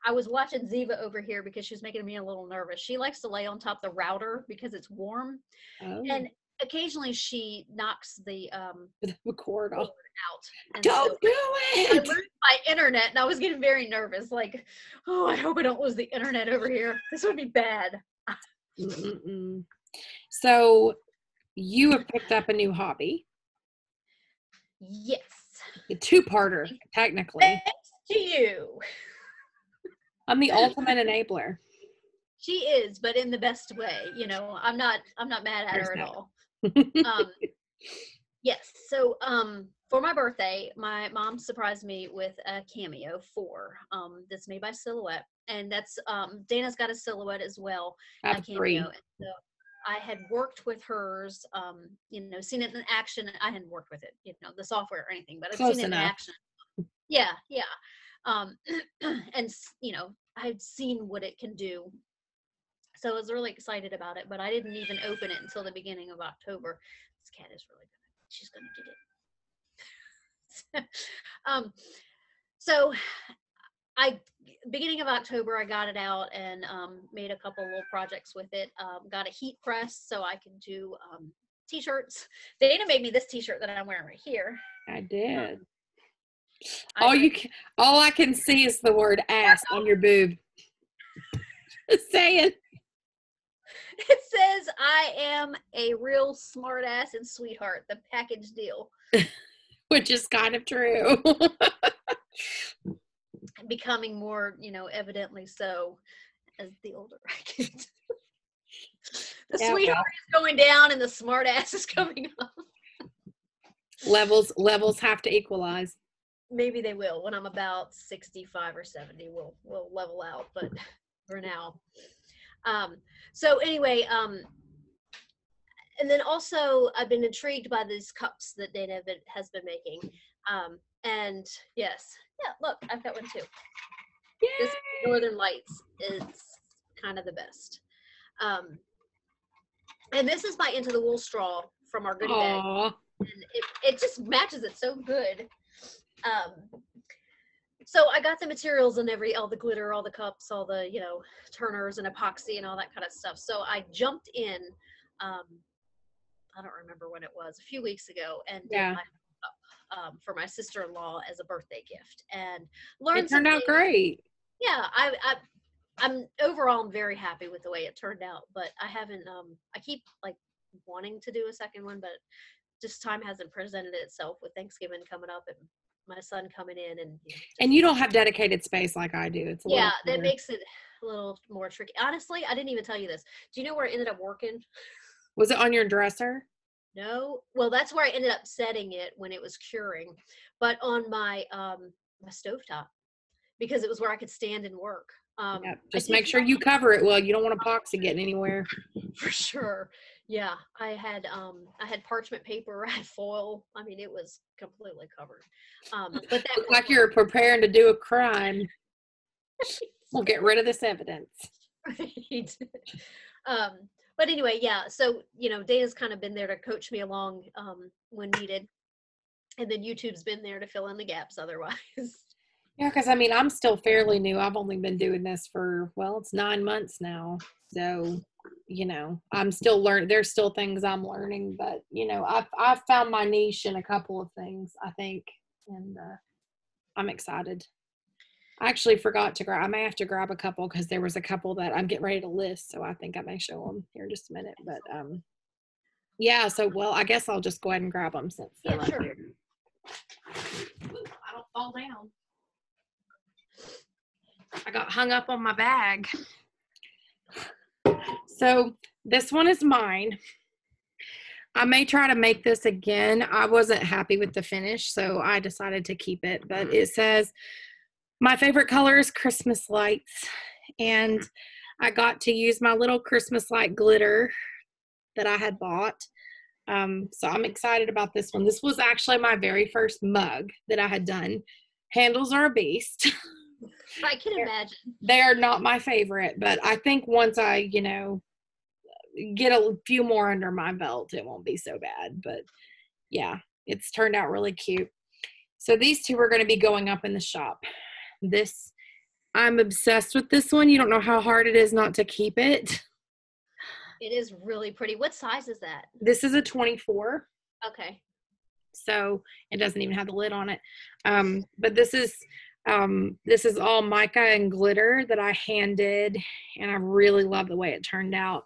I was watching Ziva over here because she was making me a little nervous. She likes to lay on top of the router because it's warm. Oh. And occasionally she knocks the cord off. out. And don't do it! I lose my internet, and I was getting very nervous. Like, oh, I hope I don't lose the internet over here. This would be bad. So you have picked up a new hobby. Yes. A two-parter, technically. Thanks to you. I'm the ultimate enabler. She is, but in the best way. You know, I'm not mad at her at all. Yes. So for my birthday, my mom surprised me with a cameo that's made by Silhouette. And that's Dana's got a Silhouette as well. I have 3. So I had worked with hers, seen it in action. I hadn't worked with it, the software or anything, but I've seen it in action. Yeah. And I've seen what it can do. So I was really excited about it, but I didn't even open it until the beginning of October. This cat is really good. She's going to get it. So beginning of October, I got it out and made a couple little projects with it. Got a heat press so I can do t-shirts. Dana made me this t-shirt that I'm wearing right here. I did. All I can see is the word ass on your boob. Just saying. It says, I am a real smart ass and sweetheart, the package deal. Which is kind of true. Becoming more, evidently so as the older I get. The sweetheart is going down and the smart ass is coming up. Levels have to equalize. Maybe they will. When I'm about 65 or 70, we'll level out, but for now. So anyway, and then also I've been intrigued by these cups that Dana has been making. And yes, look, I've got one too. Yay! This Northern Lights is kind of the best. And this is my Into the Wool straw from our goodie bag. And it just matches it so good. So I got the materials and all the glitter, all the cups, all the, turners and epoxy and all that kind of stuff. So I jumped in, I don't remember when it was, a few weeks ago, and did my cup for my sister-in-law as a birthday gift. And learned it turned out great. Yeah, I'm very happy with the way it turned out, but I haven't, I keep wanting to do a second one, but just time hasn't presented itself with Thanksgiving coming up and my son coming in and you don't have dedicated space like I do. It's that makes it a little more tricky. Honestly, I didn't even tell you this. Do you know where I ended up working? Was it on your dresser? No. Well, that's where I ended up setting it when it was curing, but on my my stovetop, because it was where I could stand and work. Just make sure you cover it well. You don't want epoxy getting anywhere. For sure. Yeah, I had parchment paper, I had foil. I mean, it was completely covered. But that looked like you're preparing to do a crime. We'll get rid of this evidence. Right. But anyway, yeah. So, Dana's kind of been there to coach me along when needed. And then YouTube's been there to fill in the gaps otherwise. Yeah, because I mean, I'm still fairly new. I've only been doing this for, well, it's 9 months now. So, I'm still learning. There's still things I'm learning, but I've found my niche in a couple of things, I think, and I'm excited. I actually forgot to grab. I may have to grab a couple because there was a couple that I'm getting ready to list. So I think I may show them here in just a minute. But yeah. So well, I guess I'll just go ahead and grab them since they're right here. I don't fall down. I got hung up on my bag. So this one is mine. I may try to make this again. I wasn't happy with the finish, so I decided to keep it. But it says, my favorite color is Christmas lights. And I got to use my little Christmas light glitter that I had bought. So I'm excited about this one. This was actually my very first mug that I had done. Handles are a beast. I can imagine. They are not my favorite, but I think once I, get a few more under my belt, it won't be so bad. But yeah, it's turned out really cute. So these two are going to be going up in the shop. I'm obsessed with this one. You don't know how hard it is not to keep it. It is really pretty. What size is that? This is a 24. Okay. So it doesn't even have the lid on it. But this is all mica and glitter that I hand did, and I really love the way it turned out.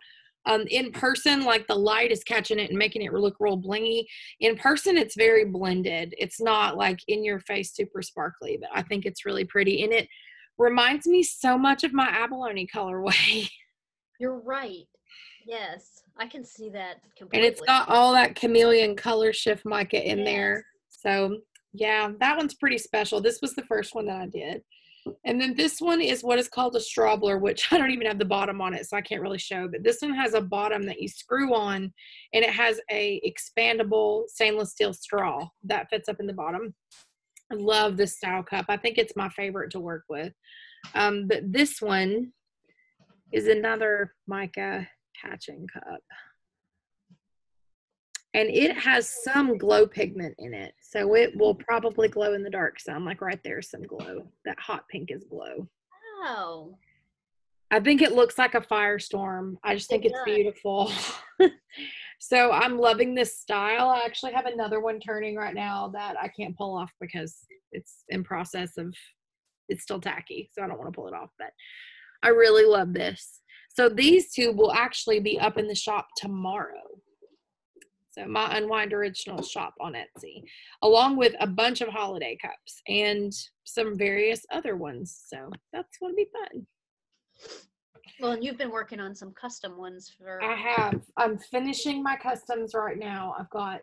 In person, like the light is catching it and making it look real blingy. In person, it's very blended. It's not like in your face, super sparkly, but I think it's really pretty. And it reminds me so much of my abalone colorway. You're right. Yes, I can see that completely. And it's got all that chameleon color shift mica in there. So yeah, that one's pretty special. This was the first one that I did. And then this one is what is called a straubler, which I don't even have the bottom on it, so I can't really show. But this one has a bottom that you screw on, and it has a expandable stainless steel straw that fits up in the bottom. I love this style cup. I think it's my favorite to work with. But this one is another mica patching cup. And it has some glow pigment in it. So it will probably glow in the dark some. Like right there's some glow. That hot pink is glow. Oh. I think it looks like a firestorm. I just think it's beautiful. So I'm loving this style. I actually have another one turning right now that I can't pull off because it's in process of, it's still tacky. So I don't want to pull it off, but I really love this. So these two will actually be up in the shop tomorrow. So my Unwind Original shop on Etsy, along with a bunch of holiday cups and some various other ones. So that's going to be fun. Well, and you've been working on some custom ones for. I have. I'm finishing my customs right now. I've got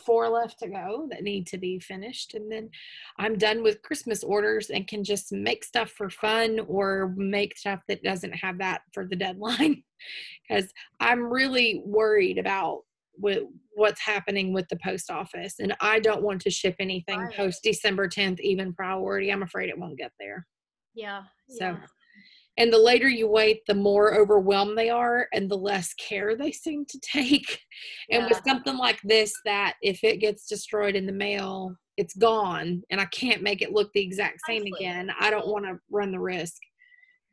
4 left to go that need to be finished, and then I'm done with Christmas orders and can just make stuff for fun or make stuff that doesn't have that for the deadline. Because I'm really worried about what's happening with the post office, and I don't want to ship anything post December 10th, even priority. I'm afraid it won't get there. Yeah. So, and the later you wait, the more overwhelmed they are and the less care they seem to take. And with something like this, that if it gets destroyed in the mail, it's gone and I can't make it look the exact same again. I don't want to run the risk.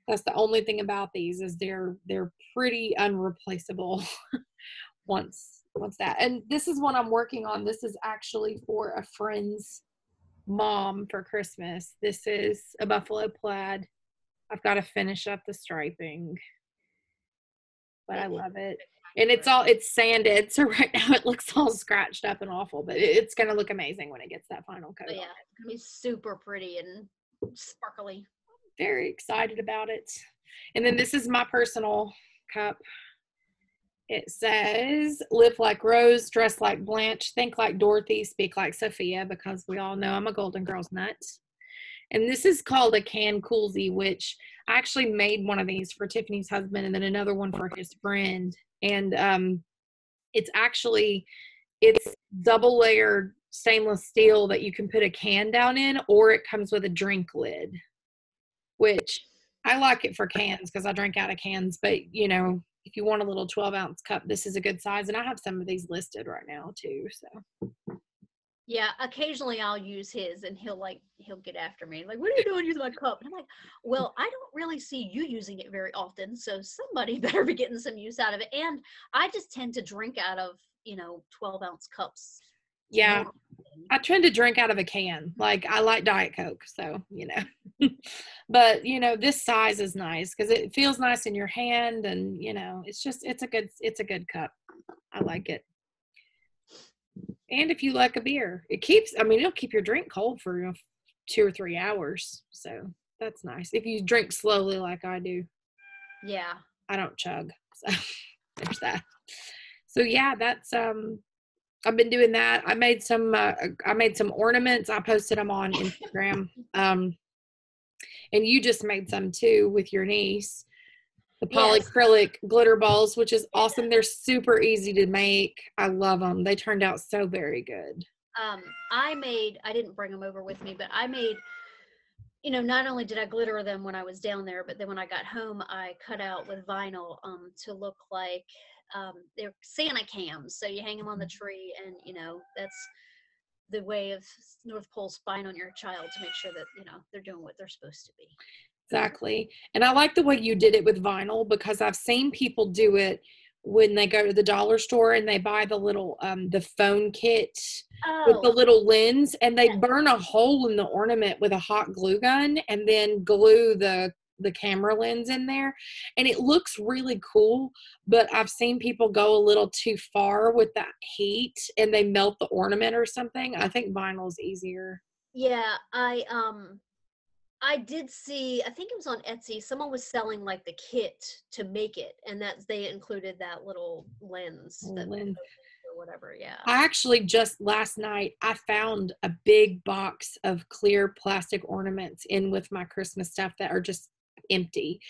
That's the only thing about these is they're pretty unreplaceable once that. And this is what I'm working on. This is actually for a friend's mom for Christmas. This is a buffalo plaid. I've got to finish up the striping, but I love it. And it's sanded. So right now it looks all scratched up and awful, but it's going to look amazing when it gets that final coat. Yeah, it's going to be super pretty and sparkly. Very excited about it. And then this is my personal cup. It says, live like Rose, dress like Blanche, think like Dorothy, speak like Sophia, because we all know I'm a Golden Girls nut. And this is called a can coolsie, which I actually made one of these for Tiffany's husband and then another one for his friend. And it's double layered stainless steel that you can put a can down in, or it comes with a drink lid, which I like it for cans because I drink out of cans, but you if you want a little 12-ounce cup, this is a good size. And I have some of these listed right now too. So Yeah, occasionally I'll use his and he'll get after me. Like, what are you doing using my cup? And I'm like, well, I don't really see you using it very often. So somebody better be getting some use out of it. And I just tend to drink out of, 12-ounce cups. yeah, More. I tend to drink out of a can. Like I like Diet Coke. So, but this size is nice because it feels nice in your hand. And, it's a good cup. I like it. And if you like a beer, it'll keep your drink cold for 2 or 3 hours. So that's nice. If you drink slowly like I do. Yeah. I don't chug. So there's that. So yeah, that's, I've been doing that. I made some ornaments. I posted them on Instagram. And you just made some too with your niece. The polyacrylic glitter balls, which is awesome. They're super easy to make. I love them. They turned out so very good. I didn't bring them over with me, but I made, not only did I glitter them when I was down there, but then when I got home, I cut out with vinyl to look like they're Santa cams. So you hang them on the tree, and that's the way of North Pole spying on your child to make sure that they're doing what they're supposed to be. Exactly. And I like the way you did it with vinyl, because I've seen people do it when they go to the dollar store and they buy the little the phone kit with the little lens, and they burn a hole in the ornament with a hot glue gun and then glue the camera lens in there, and it looks really cool. But I've seen people go a little too far with that heat and they melt the ornament or something. I think vinyl is easier. Yeah, I did see, I think it was on Etsy, someone was selling like the kit to make it, and they included that little lens or whatever. Yeah. I actually just last night, I found a big box of clear plastic ornaments in with my Christmas stuff that are just empty.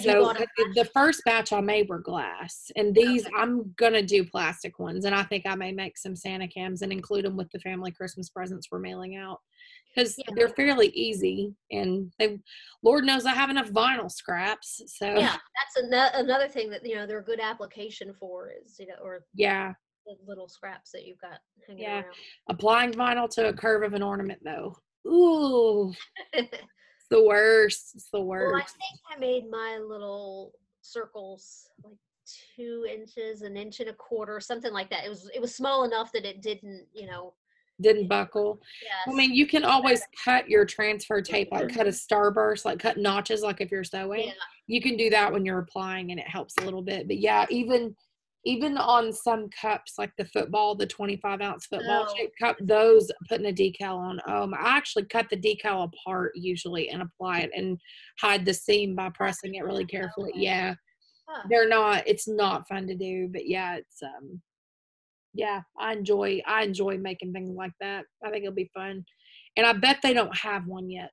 So the first batch I made were glass, and these I'm gonna do plastic ones, and I think I may make some Santa cams and include them with the family Christmas presents we're mailing out, because they're fairly easy, and Lord knows I have enough vinyl scraps. So yeah, that's another thing that they're a good application for is or yeah, the little scraps that you've got hanging around. Applying vinyl to a curve of an ornament though, ooh. The worst. It's the worst. Well, I think I made my little circles like 2 inches, 1 1/4 inches, something like that. It was small enough that it didn't, didn't buckle. Yes. I mean, you can always cut your transfer tape, like cut a starburst, like cut notches, like if you're sewing. Yeah. You can do that when you're applying, and it helps a little bit. But yeah, even on some cups, like the 25-ounce football shaped cup, those putting a decal on. I actually cut the decal apart usually and apply it and hide the seam by pressing it really carefully. Yeah, it's not fun to do, but yeah, it's I enjoy making things like that. I think it'll be fun, and I bet they don't have one yet.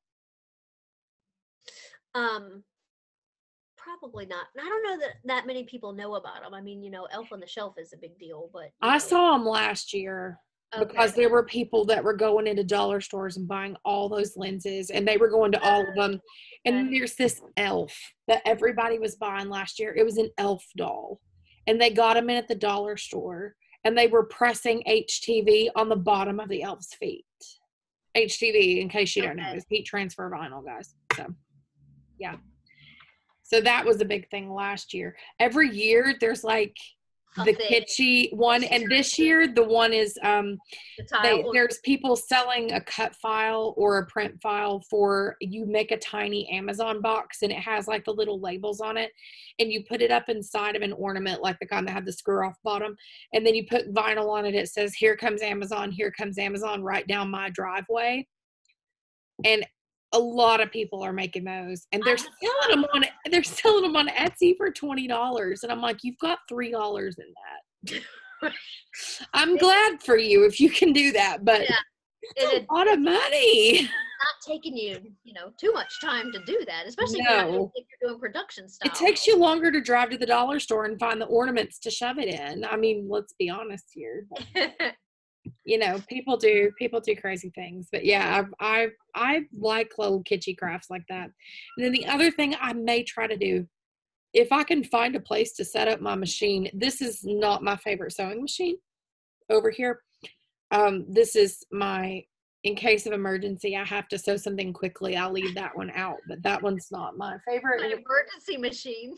Probably not. I don't know that many people know about them. I mean, Elf on the Shelf is a big deal, but I saw them last year because there were people that were going into dollar stores and buying all those lenses, and they were going to all of them. And then there's this elf that everybody was buying last year. It was an elf doll, and they got them in at the dollar store, and they were pressing HTV on the bottom of the elf's feet. HTV, in case you don't know, is heat transfer vinyl, guys. So, yeah. So that was a big thing last year. Every year there's like the kitschy one, and this year the one is there's people selling a cut file or a print file for, you make a tiny Amazon box, and it has like the little labels on it, and you put it up inside of an ornament like the kind that have the screw off bottom, and then you put vinyl on it. It says, "Here comes Amazon, here comes Amazon, right down my driveway." And a lot of people are making those, and they're selling them on Etsy for $20. And I'm like, you've got $3 in that. I'm glad for you if you can do that, but it's a lot of money. Not taking you, too much time to do that, especially if you're doing production stuff. It takes you longer to drive to the dollar store and find the ornaments to shove it in. I mean, let's be honest here. People do crazy things, but yeah, I like little kitschy crafts like that. And then the other thing I may try to do, if I can find a place to set up my machine, this is not my favorite sewing machine over here. This is my, in case of emergency, I have to sew something quickly, I'll leave that one out, but that one's not my favorite. An emergency machine.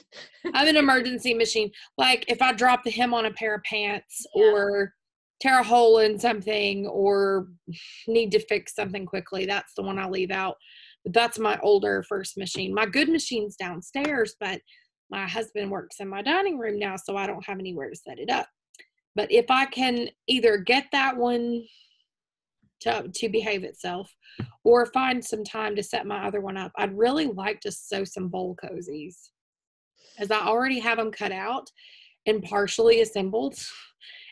I have an emergency machine. Like if I drop the hem on a pair of pants or tear a hole in something or need to fix something quickly, that's the one I leave out. But that's my older first machine. My good machine's downstairs, but my husband works in my dining room now, so I don't have anywhere to set it up. But if I can either get that one to behave itself or find some time to set my other one up, I'd really like to sew some bowl cozies, as I already have them cut out and partially assembled.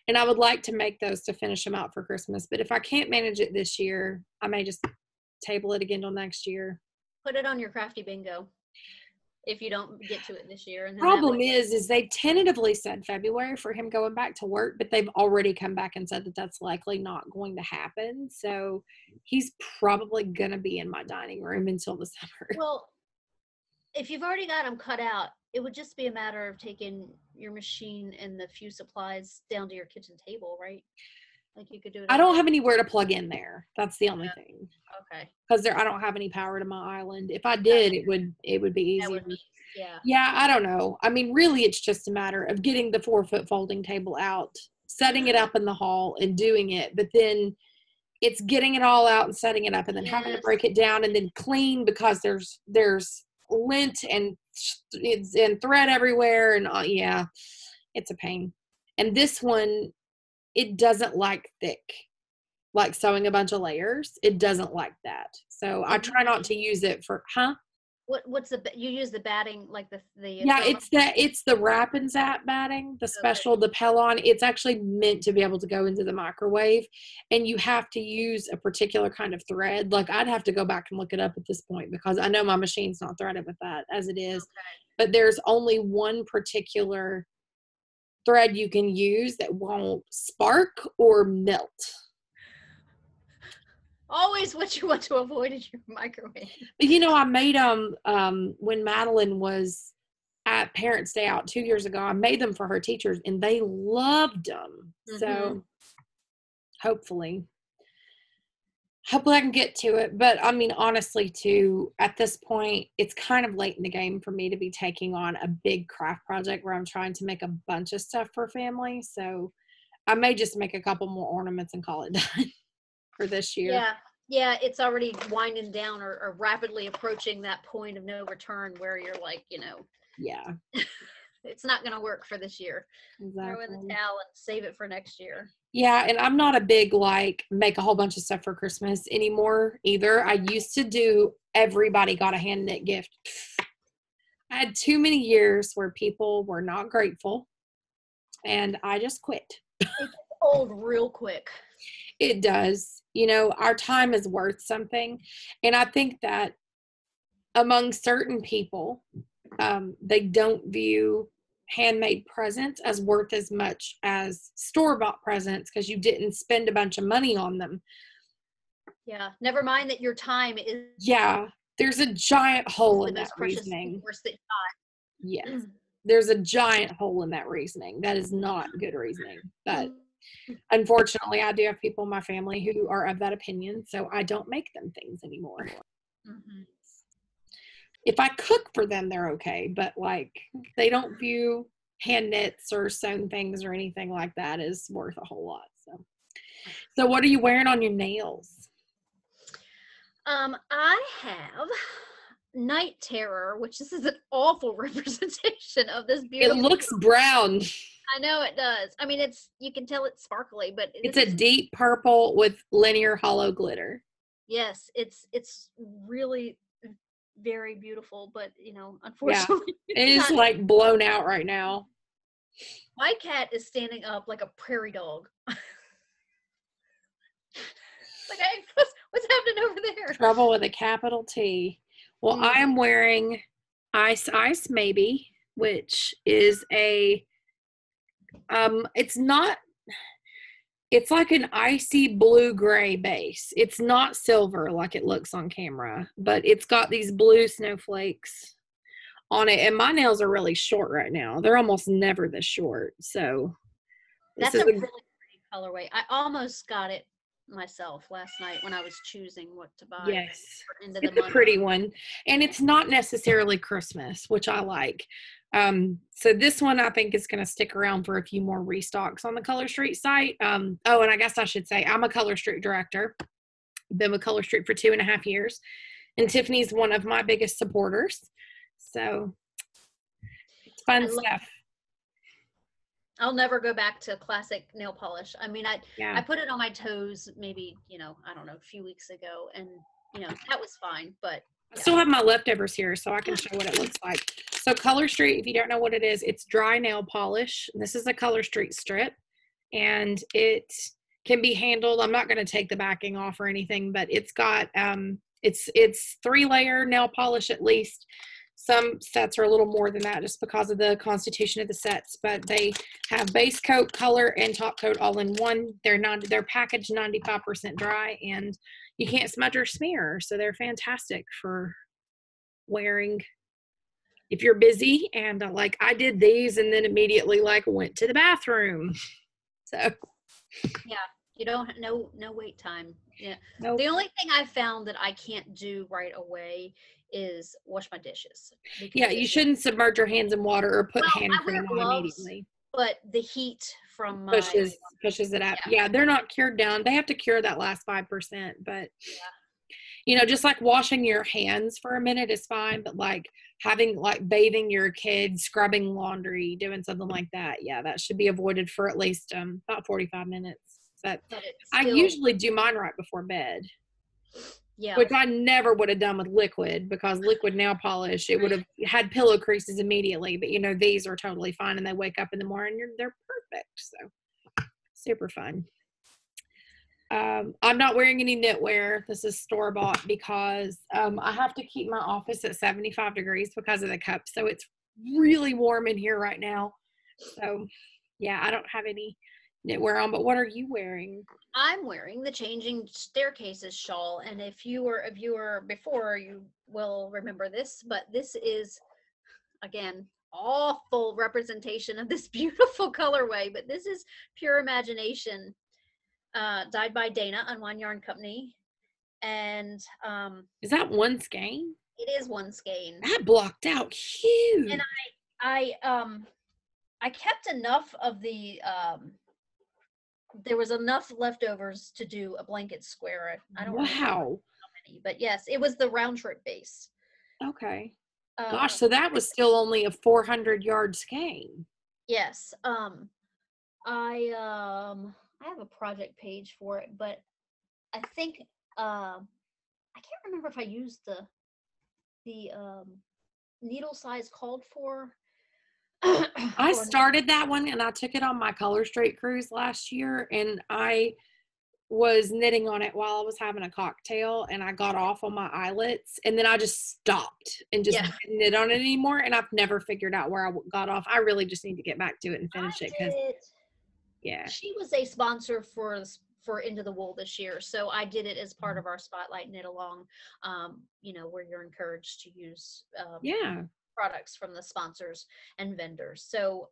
And I would like to make those to finish them out for Christmas. But if I can't manage it this year, I may just table it again till next year. Put it on your crafty bingo if you don't get to it this year. And then Problem is they tentatively said February for him going back to work, but they've already come back and said that that's likely not going to happen. So he's probably going to be in my dining room until the summer. Well, if you've already got them cut out, it would just be a matter of taking your machine and the few supplies down to your kitchen table, right? Like you could do it. I don't have anywhere to plug in there. That's the only thing. Okay. Because I don't have any power to my island. If I did, it would be easier. Yeah, I don't know. I mean, really, it's just a matter of getting the 4-foot folding table out, setting it up in the hall, and doing it. But then it's getting it all out and setting it up, and then having to break it down and then clean because there's lint and thread everywhere, and it's a pain. And this one, it doesn't like thick, like sewing a bunch of layers. It doesn't like that. So I try not to use it for, What's you use the batting, like the yeah, it's the Wrap and Zap batting, the special, the Pellon. It's actually meant to be able to go into the microwave, and you have to use a particular kind of thread. Like I'd have to go back and look it up at this point because I know my machine's not threaded with that as it is. But there's only one particular thread you can use that won't spark or melt. Always what you want to avoid is your microwave. But I made them when Madeline was at Parents' Day out 2 years ago. I made them for her teachers, and they loved them. Mm-hmm. So hopefully I can get to it. But I mean, honestly, too, at this point, it's kind of late in the game for me to be taking on a big craft project where I'm trying to make a bunch of stuff for family. So I may just make a couple more ornaments and call it done for this year. Yeah, it's already winding down or rapidly approaching that point of no return where you're like, yeah, it's not going to work for this year. Exactly. Throw in the towel and save it for next year. Yeah, and I'm not a big make a whole bunch of stuff for Christmas anymore either. I used to do everybody got a hand knit gift. I had too many years where people were not grateful, and I just quit. It gets old real quick. It does. Our time is worth something. And I think that among certain people, they don't view handmade presents as worth as much as store-bought presents because you didn't spend a bunch of money on them. Yeah. Never mind that your time is. Yeah. There's a giant hole in that reasoning. Yes. There's a giant hole in that reasoning. That is not good reasoning. But unfortunately, I do have people in my family who are of that opinion, so I don't make them things anymore. Mm-hmm. If I cook for them, they're okay, but they don't view hand knits or sewn things or anything like that as worth a whole lot. So what are you wearing on your nails? I have Night Terror, which this is an awful representation of this beautiful. It looks brown. I know it does. I mean, you can tell it's sparkly, but it's a deep purple with linear hollow glitter. Yes, it's really very beautiful, but unfortunately, it is blown out right now. My cat is standing up like a prairie dog. Hey, what's happening over there? Trouble with a capital T. Well, I am wearing Ice Maybe, which is it's like an icy blue-gray base. It's not silver like it looks on camera, but it's got these blue snowflakes on it. And my nails are really short right now. They're almost never this short. So this That's is a really pretty colorway. I almost got it myself last night when I was choosing what to buy yes, for end of the it's a month. pretty one. And it's not necessarily Christmas, which I like. So this one I think is going to stick around for a few more restocks on the Color Street site. Oh, and I guess I should say I'm a Color Street director. Been with Color Street for 2.5 years. And Tiffany's one of my biggest supporters. So it's fun stuff. I'll never go back to classic nail polish. I mean, I Yeah. put it on my toes maybe, I don't know, a few weeks ago, and that was fine, but I still have my leftovers here so I can show what it looks like. So Color Street, if you don't know what it is, it's dry nail polish. This is a Color Street strip, and it can be handled. I'm not going to take the backing off or anything, but it's got it's 3-layer nail polish at least. Some sets are a little more than that just because of the constitution of the sets, but they have base coat, color, and top coat all in one. They're packaged 95% dry, and you can't smudge or smear, so they're fantastic for wearing if you're busy. And like I did these and then immediately went to the bathroom. So yeah, you don't no wait time. Yeah. nope. The only thing I found that I can't do right away is wash my dishes. Yeah, you shouldn't submerge your hands in water or put hand cream on immediately. But the heat from my pushes it up. Yeah, they're not cured down. They have to cure that last 5%, but just like washing your hands for a minute is fine, but bathing your kids, scrubbing laundry, doing something like that, yeah, that should be avoided for at least about 45 minutes. But I usually do mine right before bed. Yeah. Which I never would have done with liquid, because liquid nail polish, it would have had pillow creases immediately. But, these are totally fine, and they wake up in the morning, they're perfect. So super fun. I'm not wearing any knitwear. This is store-bought because I have to keep my office at 75 degrees because of the cups. So it's really warm in here right now. So, yeah, I don't have any knitwear on. But what are you wearing? I'm wearing the Changing Staircases shawl, and if you were a viewer before, you will remember this, but this is, again, awful representation of this beautiful colorway, but this is Pure Imagination, dyed by Dana on One Yarn Company. And is that one skein? It is one skein. That blocked out huge. And I kept enough of the there was enough leftovers to do a blanket square. I don't remember how many, but yes, it was the round trip base. Okay. Gosh, so that was still only a 400-yard skein. Yes. I have a project page for it, but I think I can't remember if I used the needle size called for. I started that one, and I took it on my Color Street cruise last year, and I was knitting on it while I was having a cocktail, and I got off on my eyelets, and then I just stopped and just didn't knit on it anymore, and I've never figured out where I got off. I really just need to get back to it and finish it, because she was a sponsor for Into the Wool this year, so I did it as part of our Spotlight Knit Along, where you're encouraged to use products from the sponsors and vendors. So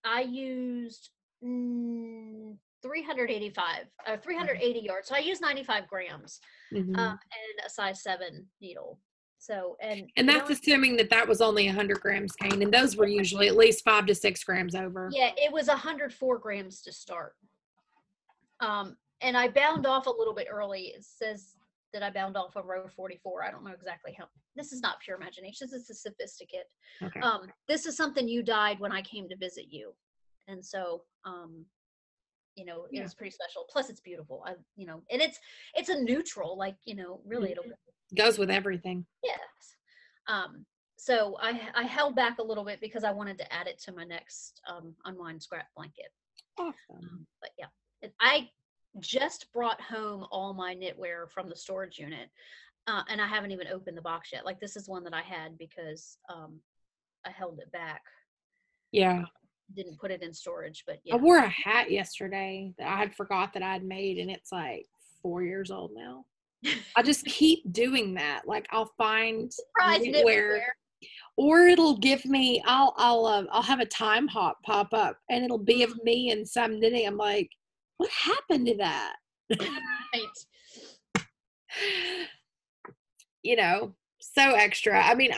I used 380 yards. So I used 95 grams and a size 7 needle. So and that's assuming that was only 100 grams skein, and those were usually at least 5 to 6 grams over. Yeah, it was 104 grams to start. And I bound off a little bit early. It says that I bound off on row 44. I don't know exactly how. This is not Pure Imagination. This is a Sophisticate. Okay. This is something you dyed when I came to visit you, and so it was pretty special. Plus, it's beautiful. And it's a neutral, really it'll goes with everything. Yes. So I held back a little bit because I wanted to add it to my next unwind scrap blanket. Awesome. But yeah, I just brought home all my knitwear from the storage unit, and I haven't even opened the box yet. This is one that I had because I held it back. Yeah. Didn't put it in storage, but yeah. I wore a hat yesterday that I had forgot that I'd made, and it's 4 years old now. I just keep doing that. I'll find knitwear. Or it'll give me, I'll have a time hop pop up and it'll be of me and some knitting. I'm like, what happened to that? Right. You know, so extra. I mean,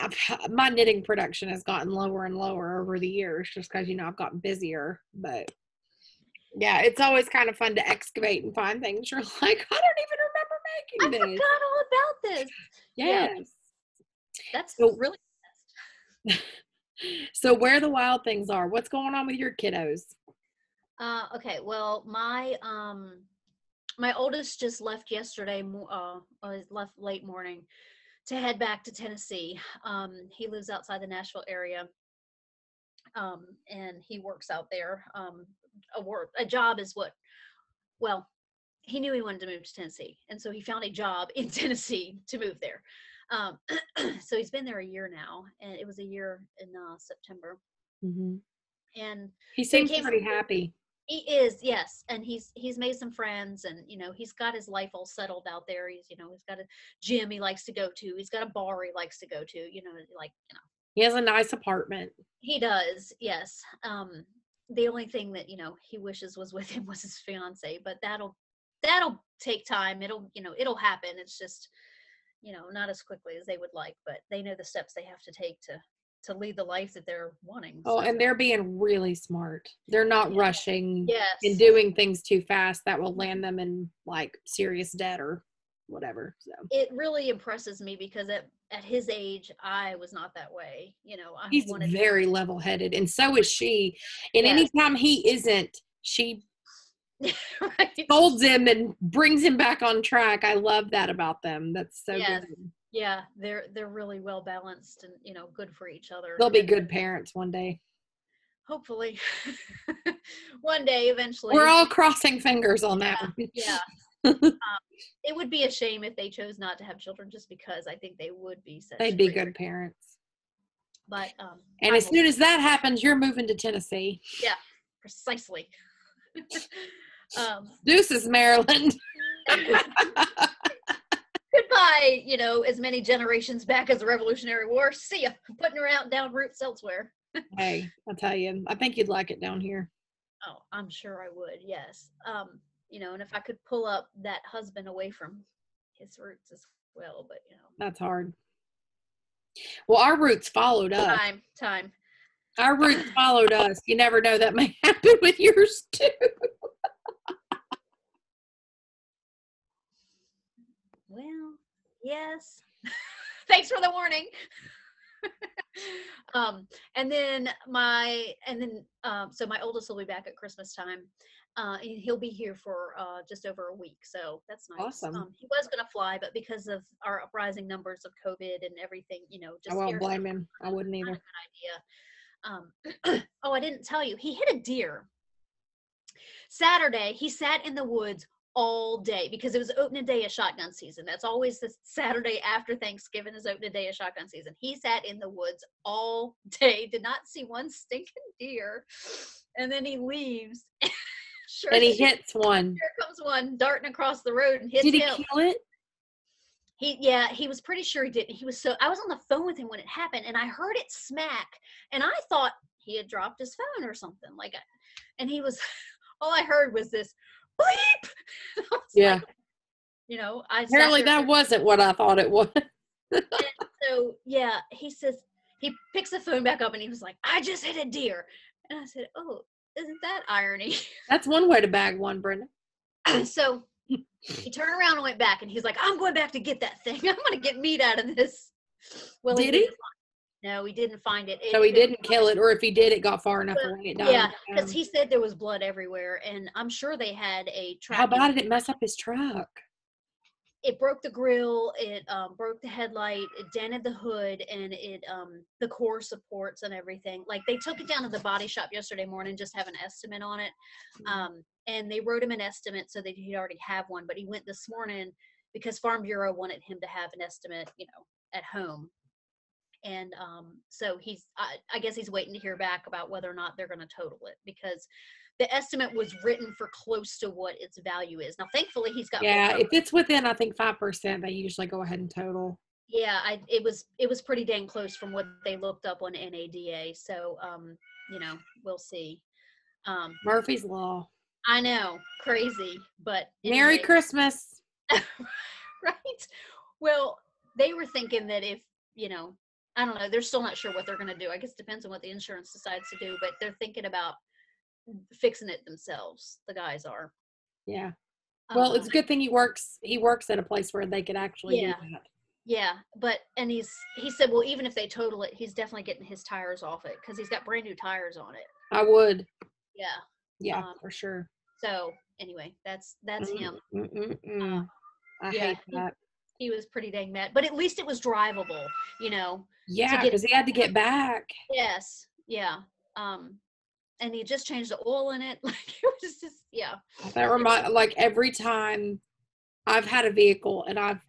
my knitting production has gotten lower and lower over the years just because, I've gotten busier. But yeah, it's always kind of fun to excavate and find things. You're like, I don't I even remember making this. forgot all about this. Yes. Yeah, that's So, really so where the wild things are, what's going on with your kiddos? okay. Well, my oldest just left yesterday. Left late morning to head back to Tennessee. He lives outside the Nashville area, and he works out there. A job is what. Well, he knew he wanted to move to Tennessee, and so he found a job in Tennessee to move there. Um, so he's been there a year now, and it was a year in September. Mm-hmm. And He so he seems came. pretty happy. He is, yes, and he's made some friends, and he's got his life all settled out there. He's got a gym he likes to go to. He's got a bar he likes to go to. He has a nice apartment. He does, yes. The only thing that he wishes was with him was his fiance, but that'll take time. It'll happen. It's just not as quickly as they would like, but they know the steps they have to take to lead the life that they're wanting. Oh, So. and they're being really smart. They're not rushing and Yes. doing things too fast that will land them in like serious debt or whatever. So It really impresses me because at his age, I was not that way. I he's wanted. very level headed, and so is she. And Yes. anytime he isn't, she Right. scolds him and brings him back on track. I love that about them. That's so Yes. good. Yeah, they're really well balanced and good for each other. They'll be And good parents one day. hopefully, one day, eventually. We're all crossing fingers on that one. Yeah. It would be a shame if they chose not to have children, just because I think they would be such. They'd be good parents. But and as soon as that happens, you're moving to Tennessee. Yeah, precisely. Deuces, Maryland. Goodbye, as many generations back as the Revolutionary War. See ya. Putting around down roots elsewhere. Hey, I'll tell you, I think you'd like it down here. Oh, I'm sure I would. Yes. And if I could pull up that husband away from his roots as well, but that's hard. Well, our roots followed us. Time. Our roots followed us. You never know, that may happen with yours too. Well, yes. Thanks for the warning. So my oldest will be back at Christmas time, and he'll be here for just over a week. So that's nice. Awesome. He was going to fly, but because of our rising numbers of COVID and everything, just I won't blame him. I wouldn't either. Not a good idea. Oh, I didn't tell you. He hit a deer. Saturday, he sat in the woods all day because it was opening day of shotgun season. That's always the Saturday after Thanksgiving is opening day of shotgun season. He sat in the woods all day, did not see one stinking deer, and then he leaves. Sure, and he hits one. Here comes one darting across the road and hits him. Did he kill it? He was pretty sure he didn't. I was on the phone with him when it happened, and I heard it smack, and I thought he had dropped his phone or something and he was. All I heard was this bleep. Yeah. Apparently that wasn't what I thought it was. And so, yeah, he says, he picks the phone back up and he was like, I just hit a deer. And I said, oh, isn't that irony? That's one way to bag one, Brenda. So he turned around and went back and he's like, I'm going back to get that thing. I'm going to get meat out of this. Well, did he? No, he didn't find it. So he didn't kill it, or if he did, it got far enough away. It died. Yeah, because he said there was blood everywhere, and I'm sure they had a tracking. How bad did it mess up his truck? It broke the grill, it broke the headlight, it dented the hood, and it the core supports and everything. Like, they took it down to the body shop yesterday morning, just have an estimate on it. And they wrote him an estimate so that he'd already have one, but he went this morning because Farm Bureau wanted him to have an estimate, at home. And so I guess he's waiting to hear back about whether or not they're going to total it, because the estimate was written for close to what its value is. Now, thankfully, he's got. Yeah, if it's within, I think 5%, they usually go ahead and total. Yeah, it was pretty dang close from what they looked up on NADA. So, we'll see. Um, Murphy's Law. I know, crazy, but Merry anyway, Christmas. right? Well, they were thinking that if, I don't know, they're still not sure what they're going to do. I guess it depends on what the insurance decides to do, but they're thinking about fixing it themselves. The guys are. Yeah. Well, it's a good thing he works at a place where they could actually do Yeah. that. Yeah, and he said, well, even if they total it, he's definitely getting his tires off it because he's got brand new tires on it. I would. Yeah. Yeah, for sure. So anyway, that's him. I Yeah, hate that. he was pretty dang mad, but at least it was drivable, Yeah, because he had to get back. Yes. Yeah. And he just changed the oil in it. Like it was just, yeah. That like every time I've had a vehicle and I've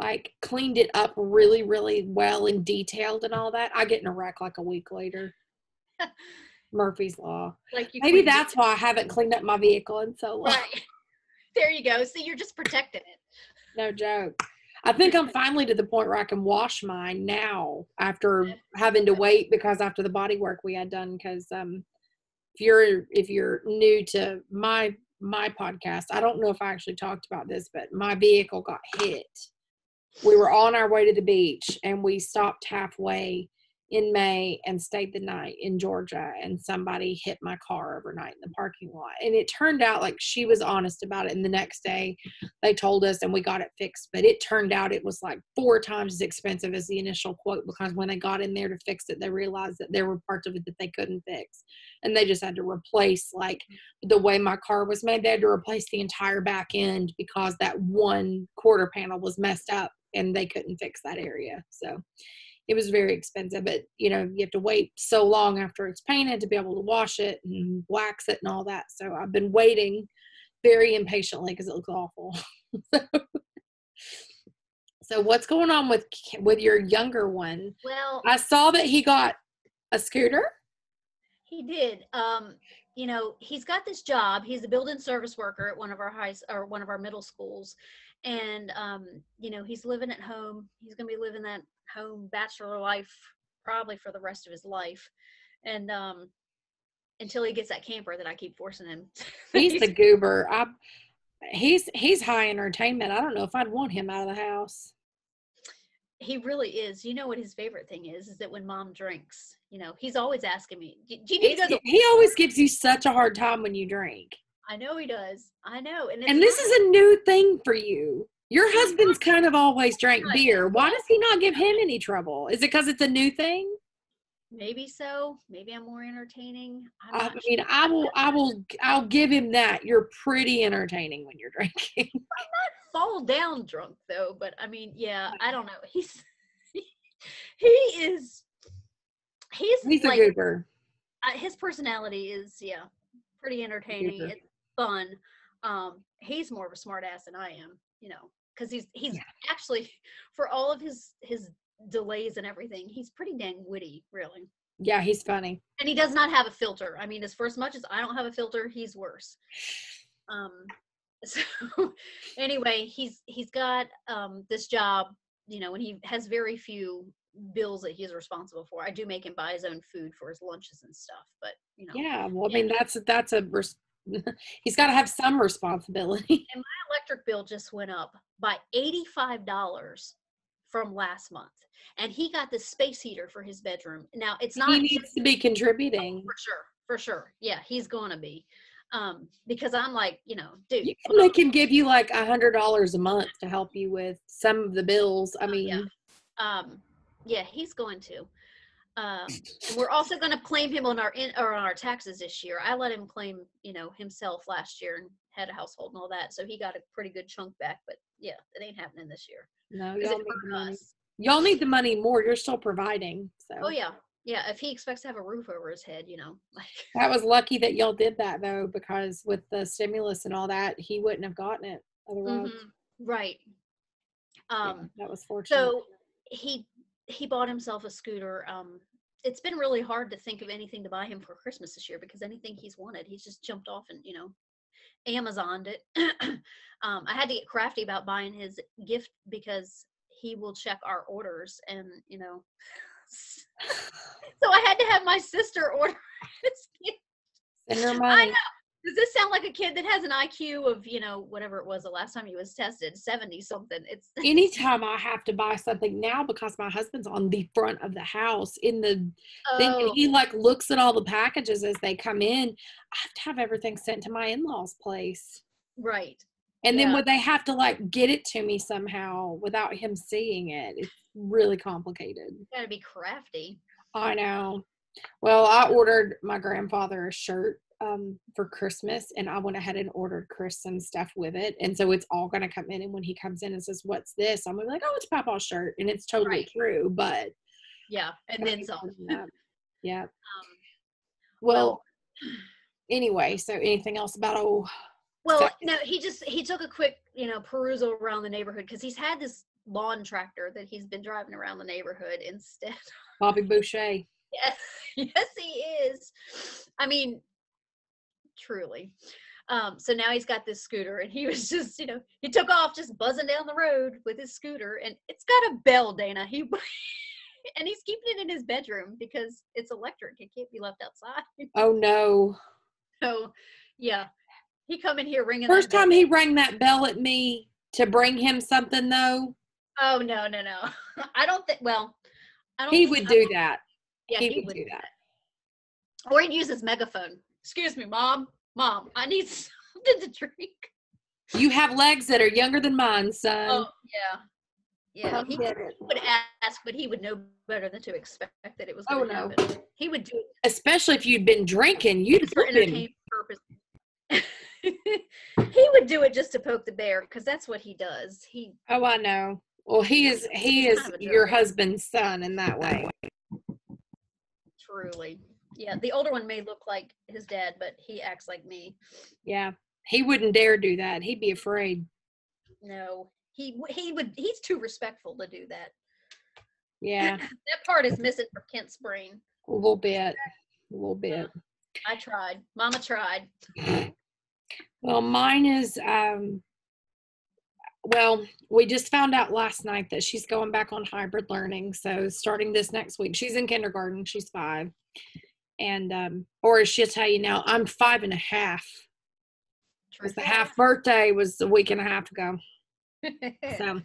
like cleaned it up really, really well and detailed and all that, I get in a wreck like a week later. Murphy's Law. Like Maybe that's why I haven't cleaned up my vehicle in so long. Right. There you go. See, you're just protecting it. No joke. I think I'm finally to the point where I can wash mine now after having to wait because after the body work we had done. Because if you're new to my podcast, I don't know if I actually talked about this, but my vehicle got hit. We were on our way to the beach and we stopped halfway in May and stayed the night in Georgia, and somebody hit my car overnight in the parking lot. And it turned out like she was honest about it, and the next day they told us and we got it fixed, but it turned out it was like 4 times as expensive as the initial quote because when they got in there to fix it they realized that there were parts of it that they couldn't fix, and they just had to replace like the way my car was made. They had to replace the entire back end because that one quarter panel was messed up and they couldn't fix that area. So it was very expensive, but you have to wait so long after it's painted to be able to wash it and wax it and all that. So I've been waiting very impatiently because it looks awful. So what's going on with your younger one? Well, I saw that he got a scooter. He did. He's got this job. He's a building service worker at one of our middle schools. And, he's living at home. He's going to be living that home bachelor life probably for the rest of his life. And, until he gets that camper that I keep forcing him. He's the goober. He's high entertainment. I don't know if I'd want him out of the house. He really is. You know what his favorite thing is that when mom drinks, he's always asking me, do you need to go he always gives you such a hard time when you drink. I know he does. I know. And this is a new thing for you. Your husband's kind of always drank beer. Why does he not give him any trouble? Is it because it's a new thing? Maybe so. Maybe I'm more entertaining. I'll give him that. You're pretty entertaining when you're drinking. I'm not fall down drunk though, but I mean, yeah, I don't know. He's He's like, a goober. His personality is pretty entertaining. It's fun. He's more of a smart ass than I am, because he's actually, for all of his delays and everything, he's pretty dang witty, really. Yeah, he's funny. And he does not have a filter. I mean, as much as I don't have a filter, he's worse. So anyway, he's got this job, and he has very few bills that he's responsible for. I do make him buy his own food for his lunches and stuff, but yeah, well, I mean, that's he's got to have some responsibility. And my electric bill just went up by $85 from last month, and he got this space heater for his bedroom. Now it's not. He needs to be contributing. For sure. Yeah, he's gonna be. Because I'm like, dude, you can make him give you like $100 a month to help you with some of the bills. I mean, yeah, he's going to. And we're also going to claim him on our taxes this year. I let him claim, himself last year and had a household and all that, so he got a pretty good chunk back. But yeah, it ain't happening this year. No, y'all need the money. Y'all need the money more. You're still providing. So. Oh yeah. Yeah, if he expects to have a roof over his head, like. That was lucky that y'all did that though, because with the stimulus and all that, he wouldn't have gotten it otherwise. Mm-hmm. Right. That was fortunate. So he bought himself a scooter. It's been really hard to think of anything to buy him for Christmas this year because anything he's wanted, he's just jumped off and Amazoned it. I had to get crafty about buying his gift because he will check our orders, and so I had to have my sister order this gift. Send her I money. know. Does this sound like a kid that has an IQ of, whatever it was the last time he was tested, 70 something? It's Anytime I have to buy something now, because my husband's on the front of the house in the thing, and he like looks at all the packages as they come in, I have to have everything sent to my in-laws' place. right. And then would they have to like get it to me somehow without him seeing it? It's really complicated. You gotta be crafty. I know. Well, I ordered my grandfather a shirt for Christmas, and I went ahead and ordered Chris some stuff with it. And so it's all going to come in. And when he comes in and says, "What's this?" I'm going to be like, "Oh, it's Papa's shirt." And it's totally true. But yeah. And then some. Yeah. Well, anyway, so anything else about Well, no, he took a quick, perusal around the neighborhood, because he's had this lawn tractor that he's been driving around the neighborhood instead. Bobby Boucher. Yes, yes, he is. I mean, truly. So now he's got this scooter, and he was just, he took off just buzzing down the road with his scooter, and it's got a bell, Dana. And he's keeping it in his bedroom because it's electric. It can't be left outside. Oh no. So, yeah. He come in here ringing. First time he rang that bell at me to bring him something, though. Oh, no. I don't think, he would do that. Yeah, he would do that. Or he'd use his megaphone. Excuse me, Mom, I need something to drink. You have legs that are younger than mine, son. Oh, yeah. Yeah, he would ask, but he would know better than to expect that it was going to happen. He would do it. Especially if you'd been drinking. You'd for entertainment purposes. He would do it just to poke the bear, because that's what he does. Oh, I know. Well, he is your husband's son in that way. Truly. Yeah, the older one may look like his dad, but he acts like me. Yeah, he wouldn't dare do that. He'd be afraid. No, he would. He's too respectful to do that. Yeah. That part is missing from Kent's brain. A little bit. I tried. Mama tried. Well, mine is, we just found out last night that she's going back on hybrid learning. So starting this next week, she's in kindergarten. She's 5. And, or she'll tell you now, I'm 5.5. Because the half birthday was a week and a half ago. So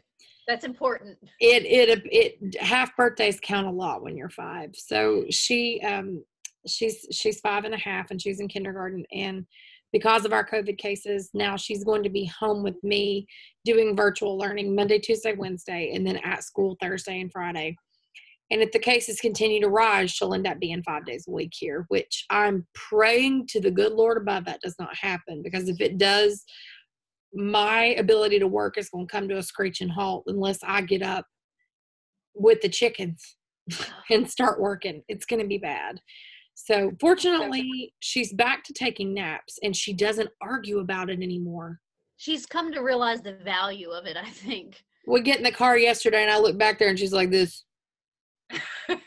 that's important. It half birthdays count a lot when you're 5. So she's 5.5 and she's in kindergarten, and because of our COVID cases, now she's going to be home with me doing virtual learning Monday, Tuesday, Wednesday, and then at school Thursday and Friday. And if the cases continue to rise, she'll end up being 5 days a week here, which I'm praying to the good Lord above that does not happen, because if it does, my ability to work is going to come to a screeching halt unless I get up with the chickens and start working. It's going to be bad. So fortunately, she's back to taking naps, and she doesn't argue about it anymore. She's come to realize the value of it, I think. We get in the car yesterday, and I look back there, and she's like this.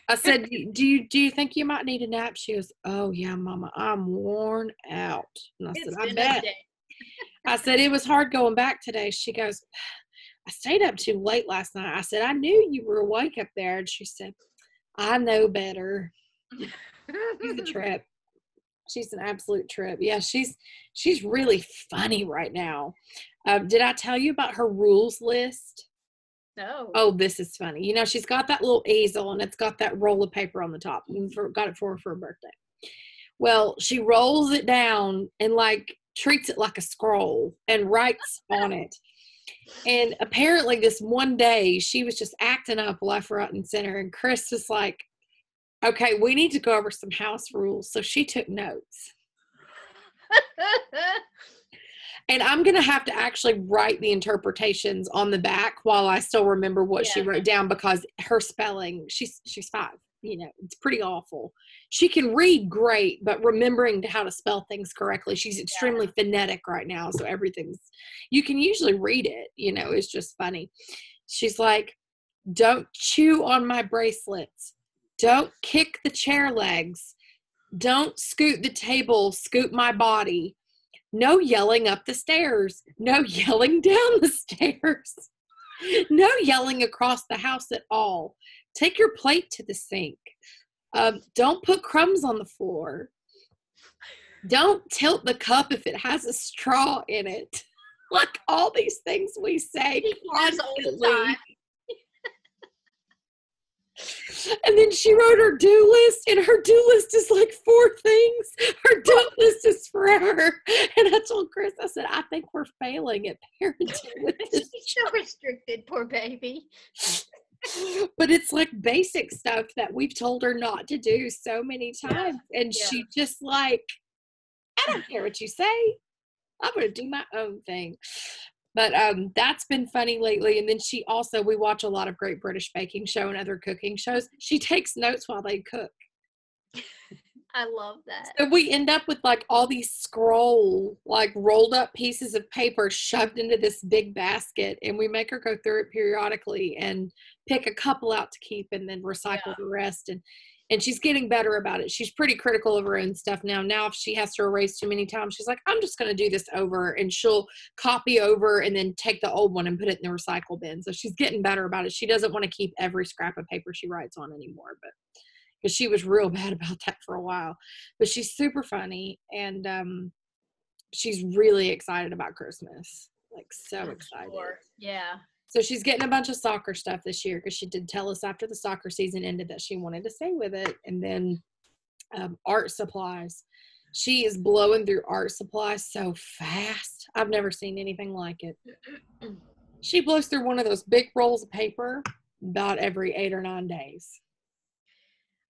I said, do you think you might need a nap? She goes, "Oh, yeah, Mama, I'm worn out." And I said, "I bet." I said, "It was hard going back today." She goes, "I stayed up too late last night." I said, "I knew you were awake up there." And she said, "I know better." She's a trip. She's an absolute trip. Yeah, she's really funny right now. Did I tell you about her rules list? No. Oh, this is funny. She's got that little easel, and it's got that roll of paper on the top. Got it for her for her birthday. Well, she rolls it down and treats it like a scroll and writes on it. And apparently this one day she was just acting up left, right, and center. And Chris was like, "Okay, we need to go over some house rules." So she took notes. And I'm going to have to actually write the interpretations on the back while I still remember what she wrote down, because her spelling, she's 5, it's pretty awful. She can read great, but remembering how to spell things correctly, she's extremely phonetic right now. So you can usually read it, it's just funny. She's like, "Don't chew on my bracelets. Don't kick the chair legs. Don't scoot the table, scoot my body. No yelling up the stairs. No yelling down the stairs." No yelling across the house at all. Take your plate to the sink. Don't put crumbs on the floor. Don't tilt the cup if it has a straw in it. Like all these things we say constantly. And then she wrote her do list, and her do list is like 4 things. Her do list is forever. And I told Chris, I said, I think we're failing at parenting with this. She's so restricted, poor baby. But it's like basic stuff that we've told her not to do so many times. Yeah. And she just like, I don't care what you say. I'm going to do my own thing. But that's been funny lately. And then we watch a lot of Great British Baking Show and other cooking shows. She takes notes while they cook. I love that. So we end up with like all these rolled up pieces of paper shoved into this big basket. And we make her go through it periodically and pick a couple out to keep and then recycle the rest. And she's getting better about it. She's pretty critical of her own stuff now. Now, if she has to erase too many times, she's like, I'm just going to do this over. And she'll copy over and then take the old one and put it in the recycle bin. So she's getting better about it. She doesn't want to keep every scrap of paper she writes on anymore. But because she was real bad about that for a while. But she's super funny. And she's really excited about Christmas. Like so excited. Sure. Yeah. So she's getting a bunch of soccer stuff this year because she did tell us after the soccer season ended that she wanted to stay with it. And then art supplies. She is blowing through art supplies so fast. I've never seen anything like it. She blows through one of those big rolls of paper about every 8 or 9 days.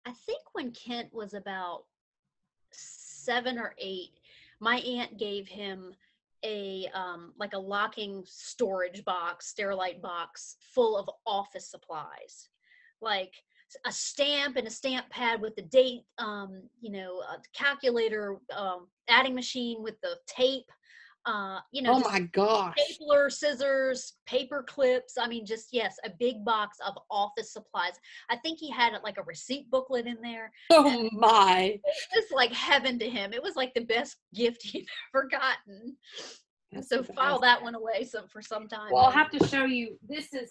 I think when Kent was about 7 or 8, my aunt gave him a locking storage box, Sterilite box full of office supplies, like a stamp and a stamp pad with the date, a calculator, adding machine with the tape, oh my gosh, stapler, scissors, paper clips. I mean, a big box of office supplies. I think he had like a receipt booklet in there. Oh my. It was like heaven to him. It was like the best gift he'd ever gotten. So file that one away for some time. Well, I'll have to show you. This is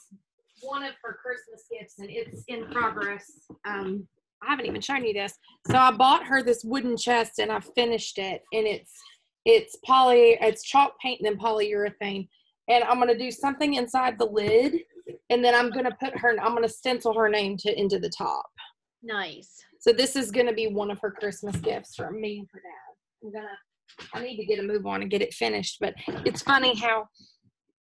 one of her Christmas gifts, and it's in progress. I haven't even shown you this. So I bought her this wooden chest, and I finished it, and it's chalk paint and then polyurethane. And I'm going to do something inside the lid, and then I'm going to stencil her name into the top. Nice. So this is going to be one of her Christmas gifts from me and her dad. I need to get a move on and get it finished. But it's funny how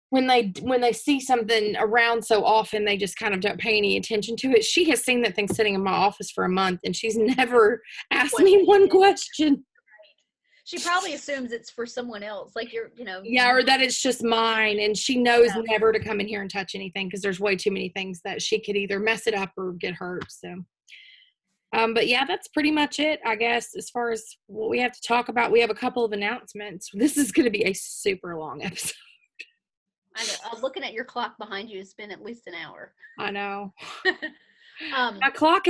when they see something around so often, they just kind of don't pay any attention to it. She has seen that thing sitting in my office for a month, and she's never asked me one question. She probably assumes it's for someone else, like Yeah, or that it's just mine, and she knows never to come in here and touch anything because there's way too many things that she could either mess it up or get hurt. So, but yeah, that's pretty much it, I guess, as far as what we have to talk about. We have a couple of announcements. This is going to be a super long episode. I know. Looking at your clock behind you, it's been at least an hour. I know. My clock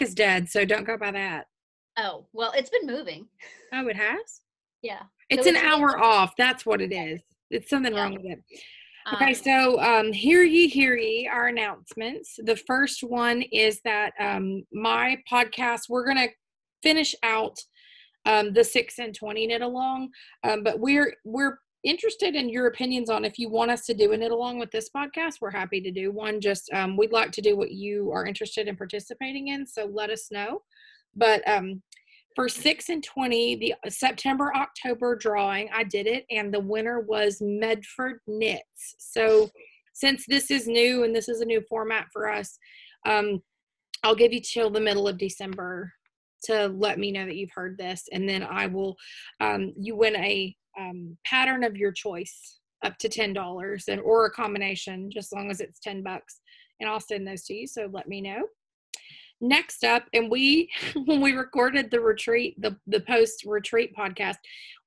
is dead, so don't go by that. Oh, well, it's been moving. Oh, it has? Yeah. It's an hour off. That's what it is. It's something wrong with it. Okay, so hear ye, our announcements. The first one is that my podcast, we're going to finish out the 6 and 20 knit along, but we're interested in your opinions on if you want us to do a knit along with this podcast. We're happy to do one. Just we'd like to do what you are interested in participating in, so let us know. But for 6 and 20, the September-October drawing, I did it, and the winner was Medford Knits. So since this is new and this is a new format for us, I'll give you till the middle of December to let me know that you've heard this, and then I will, you win a pattern of your choice up to $10 or a combination, just as long as it's $10, and I'll send those to you, so let me know. Next up, and when we recorded the retreat, the post-retreat podcast,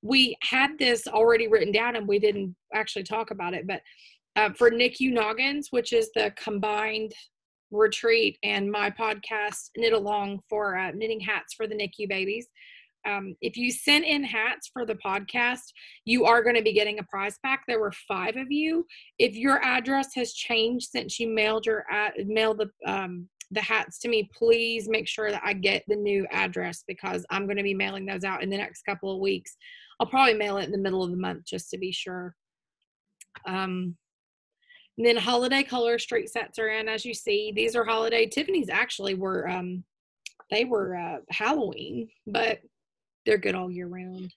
we had this already written down and we didn't actually talk about it, but for NICU Noggins, which is the combined retreat and my podcast knit along for knitting hats for the NICU babies, If you sent in hats for the podcast, you are going to be getting a prize pack. There were 5 of you. If your address has changed since you mailed the hats to me, please make sure that I get the new address, because I'm going to be mailing those out in the next couple of weeks. I'll probably mail it in the middle of the month just to be sure. And then holiday color street sets are in, as you see. These are holiday. Tiffany's actually were they were Halloween, but they're good all year round.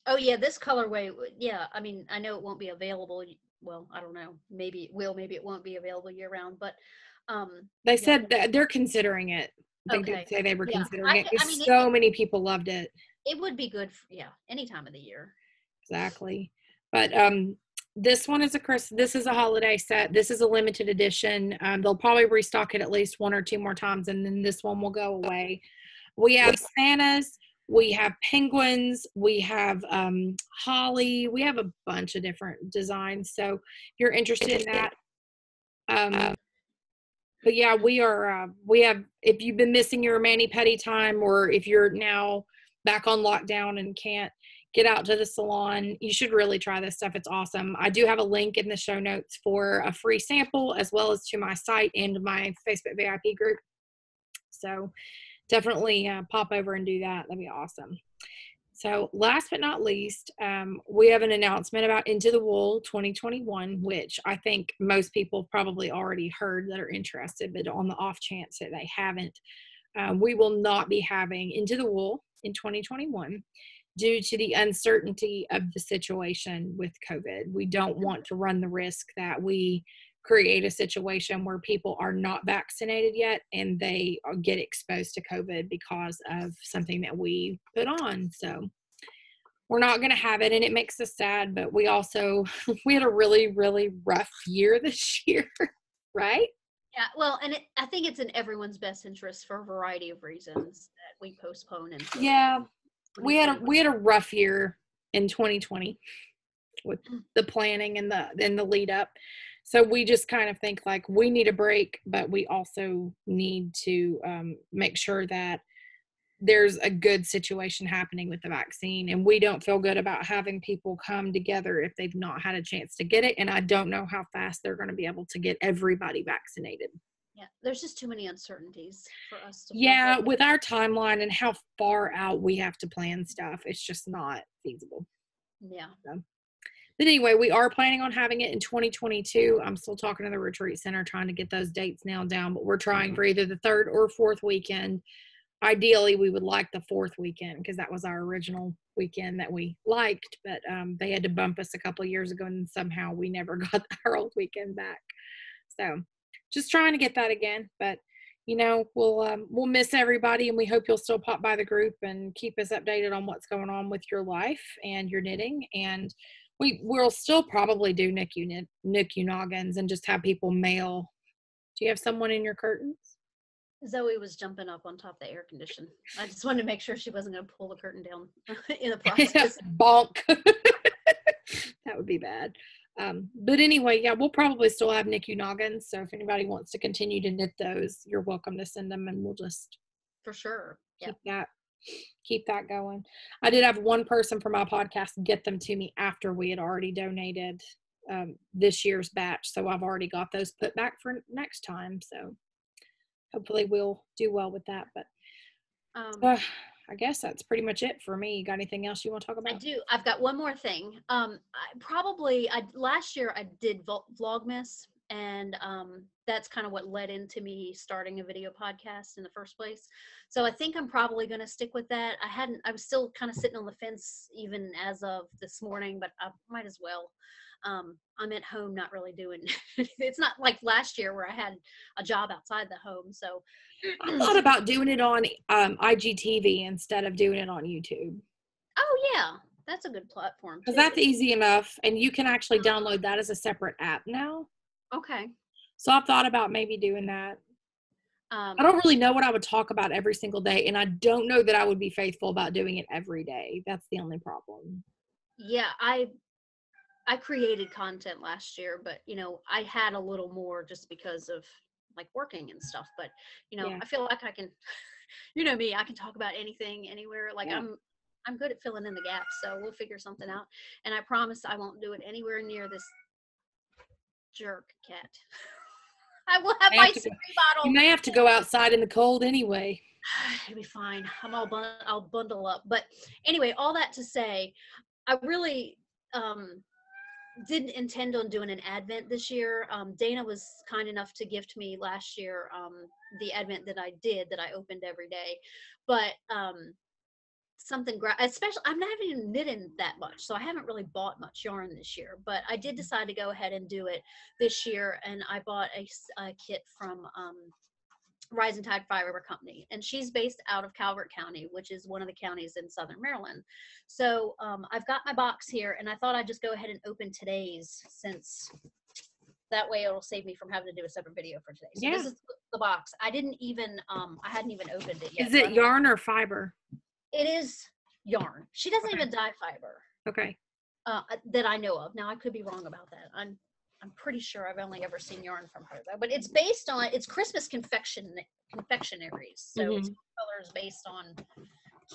Oh yeah, this colorway. Yeah, I mean, I know it won't be available. Well, I don't know. Maybe it will. Maybe it won't be available year round. But They yeah. said that they're considering it. They Okay. did say they were Yeah. considering it, I because mean, so many people loved it. it would be good. Yeah, any time of the year. Exactly. But this one is this is a holiday set. This is a limited edition. They'll probably restock it at least 1 or 2 more times, and then this one will go away. We have Santas, we have penguins, we have holly, we have a bunch of different designs. So if you're interested in that, but yeah, we have, if you've been missing your mani-pedi time, or if you're now back on lockdown and can't get out to the salon, you should really try this stuff. It's awesome. I do have a link in the show notes for a free sample, as well as to my site and my Facebook VIP group. So definitely pop over and do that. That'd be awesome. So last but not least, we have an announcement about Into the Wool 2021, which I think most people probably already heard that are interested, but on the off chance that they haven't, we will not be having Into the Wool in 2021 due to the uncertainty of the situation with COVID. We don't want to run the risk that we create a situation where people are not vaccinated yet and they get exposed to COVID because of something that we put on. So we're not going to have it, and it makes us sad, but we also, we had a really, really rough year this year, right? Yeah, well, and I think it's in everyone's best interest for a variety of reasons that we postpone until. Yeah, we had a rough year in 2020 with the planning and the lead up. So we just kind of think like we need a break, but we also need to make sure that there's a good situation happening with the vaccine. And we don't feel good about having people come together if they've not had a chance to get it. And I don't know how fast they're going to be able to get everybody vaccinated. Yeah, there's just too many uncertainties for us to. Yeah, with our timeline and how far out we have to plan stuff, it's just not feasible. Yeah. So. But anyway, we are planning on having it in 2022. I'm still talking to the retreat center, trying to get those dates nailed down, but we're trying for either the 3rd or 4th weekend. Ideally, we would like the 4th weekend, because that was our original weekend that we liked, but they had to bump us a couple of years ago, and somehow we never got our old weekend back. So just trying to get that again, but we'll miss everybody, and we hope you'll still pop by the group and keep us updated on what's going on with your life and your knitting. And we'll still probably do NICU noggins and just have people mail. Do you have someone in your curtains? Zoe was jumping up on top of the air condition. I just wanted to make sure she wasn't going to pull the curtain down in the process. Bonk. That would be bad. But anyway, yeah, we'll probably still have NICU noggins. So if anybody wants to continue to knit those, you're welcome to send them, and we'll just for sure keep that going. I did have one person from my podcast get them to me after we had already donated this year's batch. So I've already got those put back for next time. So hopefully we'll do well with that. But I guess that's pretty much it for me. You got anything else you want to talk about? I do. I've got one more thing. Last year I did Vlogmas, and that's kind of what led into me starting a video podcast in the first place. So I think I'm probably going to stick with that. I was still kind of sitting on the fence even as of this morning, but I might as well. I'm at home not really doing it's not like last year where I had a job outside the home. So I thought about doing it on IGTV instead of doing it on YouTube. Oh yeah, that's a good platform because that's easy enough, and you can actually download that as a separate app now. Okay. So I've thought about maybe doing that. I don't really know what I would talk about every single day, and I don't know that I would be faithful about doing it every day. That's the only problem. Yeah, I created content last year, but I had a little more just because of like working and stuff. But I feel like I can you know me, I can talk about anything, anywhere. Like Yeah. I'm good at filling in the gaps, so we'll figure something out. And I promise I won't do it anywhere near this jerk cat. I will have I my have to go, spray you bottle. may have to go outside in the cold anyway. It'll be fine. I'll bundle up. But anyway, all that to say, I really didn't intend on doing an Advent this year. Dana was kind enough to gift me last year the Advent that I did, that I opened every day. But especially, I'm not even knitting that much, so I haven't really bought much yarn this year. But I did decide to go ahead and do it this year, and I bought a kit from Rising Tide Fiber Company, and she's based out of Calvert County, which is one of the counties in Southern Maryland. So I've got my box here, and I thought I'd just go ahead and open today's, since that way it'll save me from having to do a separate video for today. So Yeah. this is the box. I hadn't even opened it yet. Is it yarn or fiber? It is yarn. She doesn't even dye fiber. Okay. That I know of. Now I could be wrong about that. I'm pretty sure I've only ever seen yarn from her though. But it's based on, it's Christmas confectionaries. So it's colors based on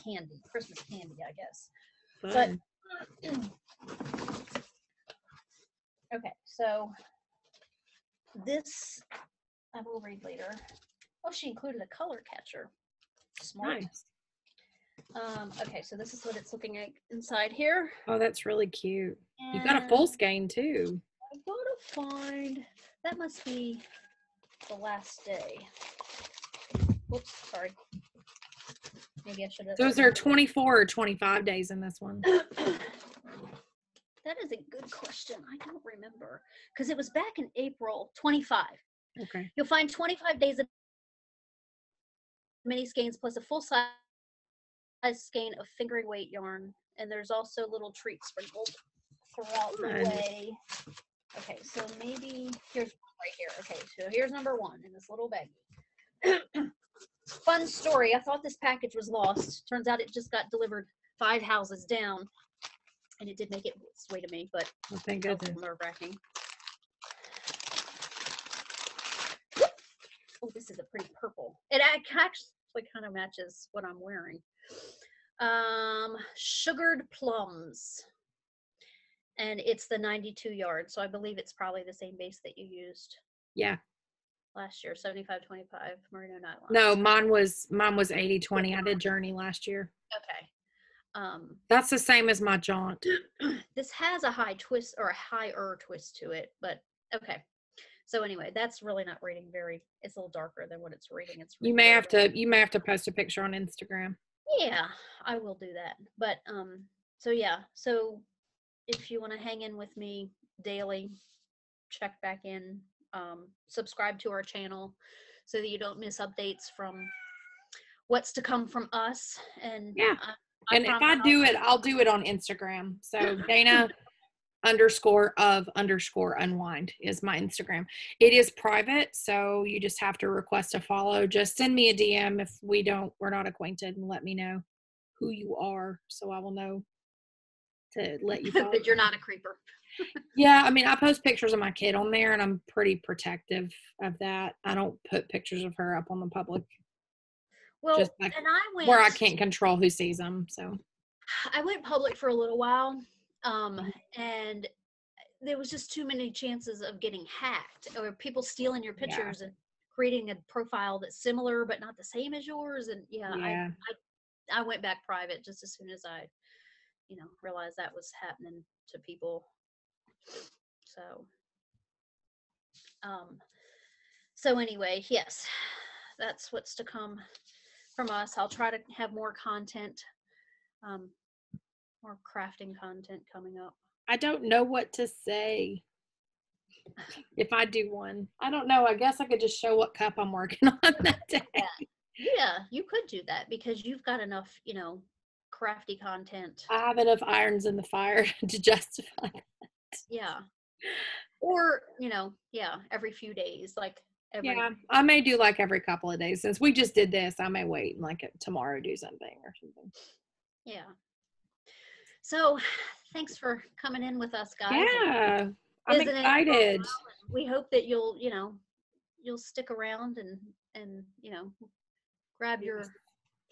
candy, Christmas candy, I guess. Fun. But okay, so this I will read later. Oh, she included a color catcher. Smart. Nice. Okay, so this is what it's looking like inside here. Oh, that's really cute. And You got a full skein too. I gotta find, that must be the last day. Whoops, sorry. Maybe I should have. So is there 24 or 25 days in this one? That is a good question. I don't remember, because it was back in April. 25. Okay. You'll find 25 days of mini skeins plus a full size skein of fingering weight yarn, and there's also little treats sprinkled throughout the way. Okay, so maybe here's one right here. Okay, so here's number one in this little baggie. Fun story. I thought this package was lost. Turns out it just got delivered 5 houses down, and it did make its way to me, but thank goodness. Nerve-wracking. Oh, this is a pretty purple. It actually kind of matches what I'm wearing. Sugared plums, and it's the 92 yard, so I believe it's probably the same base that you used last year, 75-25 merino nylon. No, mine was 80-20. I did Journey last year. Okay. That's the same as my jaunt. This has a high twist, or a higher twist to it, but okay. So anyway, that's really not reading very, it's a little darker than what it's reading. You may have to post a picture on Instagram. Yeah, I will do that. But so yeah, so if you want to hang in with me daily, check back in, subscribe to our channel so that you don't miss updates from what's to come from us. And yeah, and if I do it, I'll do it on Instagram. So Dana _of_unwind is my Instagram. It is private, so you just have to request a follow. Just send me a DM if we're not acquainted, and let me know who you are, so I will know to let you follow. That you're not a creeper. Yeah, I mean, I post pictures of my kid on there, and I'm pretty protective of that. I don't put pictures of her up on the public. Well, just like and I went where I can't control who sees them. So I went public for a little while. And there was just too many chances of getting hacked, or people stealing your pictures and creating a profile that's similar but not the same as yours. And I went back private just as soon as I, realized that was happening to people. So anyway, yes, that's what's to come from us. I'll try to have more content, more crafting content coming up. I don't know what to say if I do one. I don't know. I guess I could just show what cup I'm working on that day. Yeah, you could do that because you've got enough, crafty content. I have enough irons in the fire to justify that. Yeah. Or, every few days, I may do like every couple of days. Since we just did this, I may wait and like tomorrow do something or something. Yeah. So thanks for coming in with us, guys. Yeah, I'm excited. We hope that you'll stick around and grab your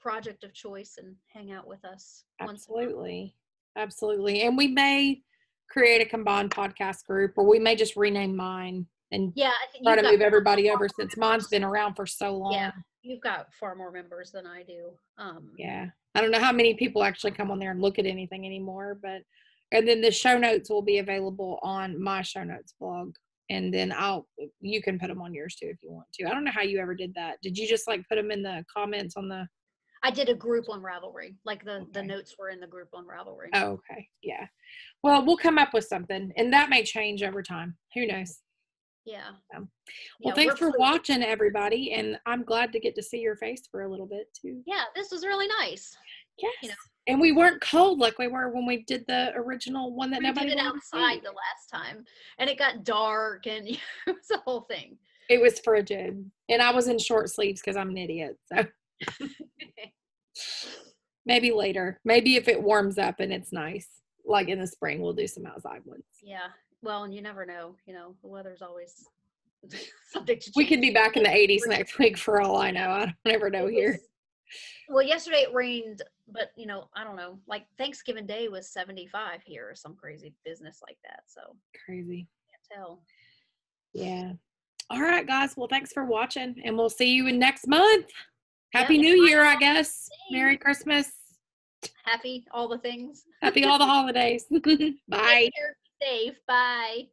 project of choice and hang out with us once a month. Absolutely. Absolutely. And we may create a combined podcast group, or we may just rename mine and Yeah, I think try you've to got move everybody far over more since mine's members. been around for so long. Yeah, you've got far more members than I do. Yeah. I don't know how many people actually come on there and look at anything anymore, but and then the show notes will be available on my show notes blog. And then you can put them on yours too if you want to. I don't know how you ever did that. Did you just like put them in the comments on the? I did a group on Ravelry. Like the Okay. notes were in the group on Ravelry. Oh, okay. Yeah. Well, we'll come up with something, and that may change over time. Who knows? Yeah. Well, Yeah, thanks for watching, everybody, and I'm glad to get to see your face for a little bit too. Yeah, this was really nice. Yes. You know, and we weren't cold like we were when we did the original one that nobody did it wanted to outside see. the last time, and it got dark, and it was a whole thing. It was frigid, and I was in short sleeves because I'm an idiot. So maybe later, maybe if it warms up and it's nice, like in the spring, we'll do some outside ones. Yeah. Well, and you never know. You know, the weather's always subject to change. We could be back in the 80s next week for all I know. I never know here. Well, yesterday it rained, but you know, I don't know. Like Thanksgiving Day was 75 here, or some crazy business like that. So crazy. Can't tell. Yeah. All right, guys. Well, thanks for watching, and we'll see you in next month. Happy Yep. New Year, I guess. Merry Christmas. Happy all the things. Happy all the holidays. Bye. Take care, be safe. Bye.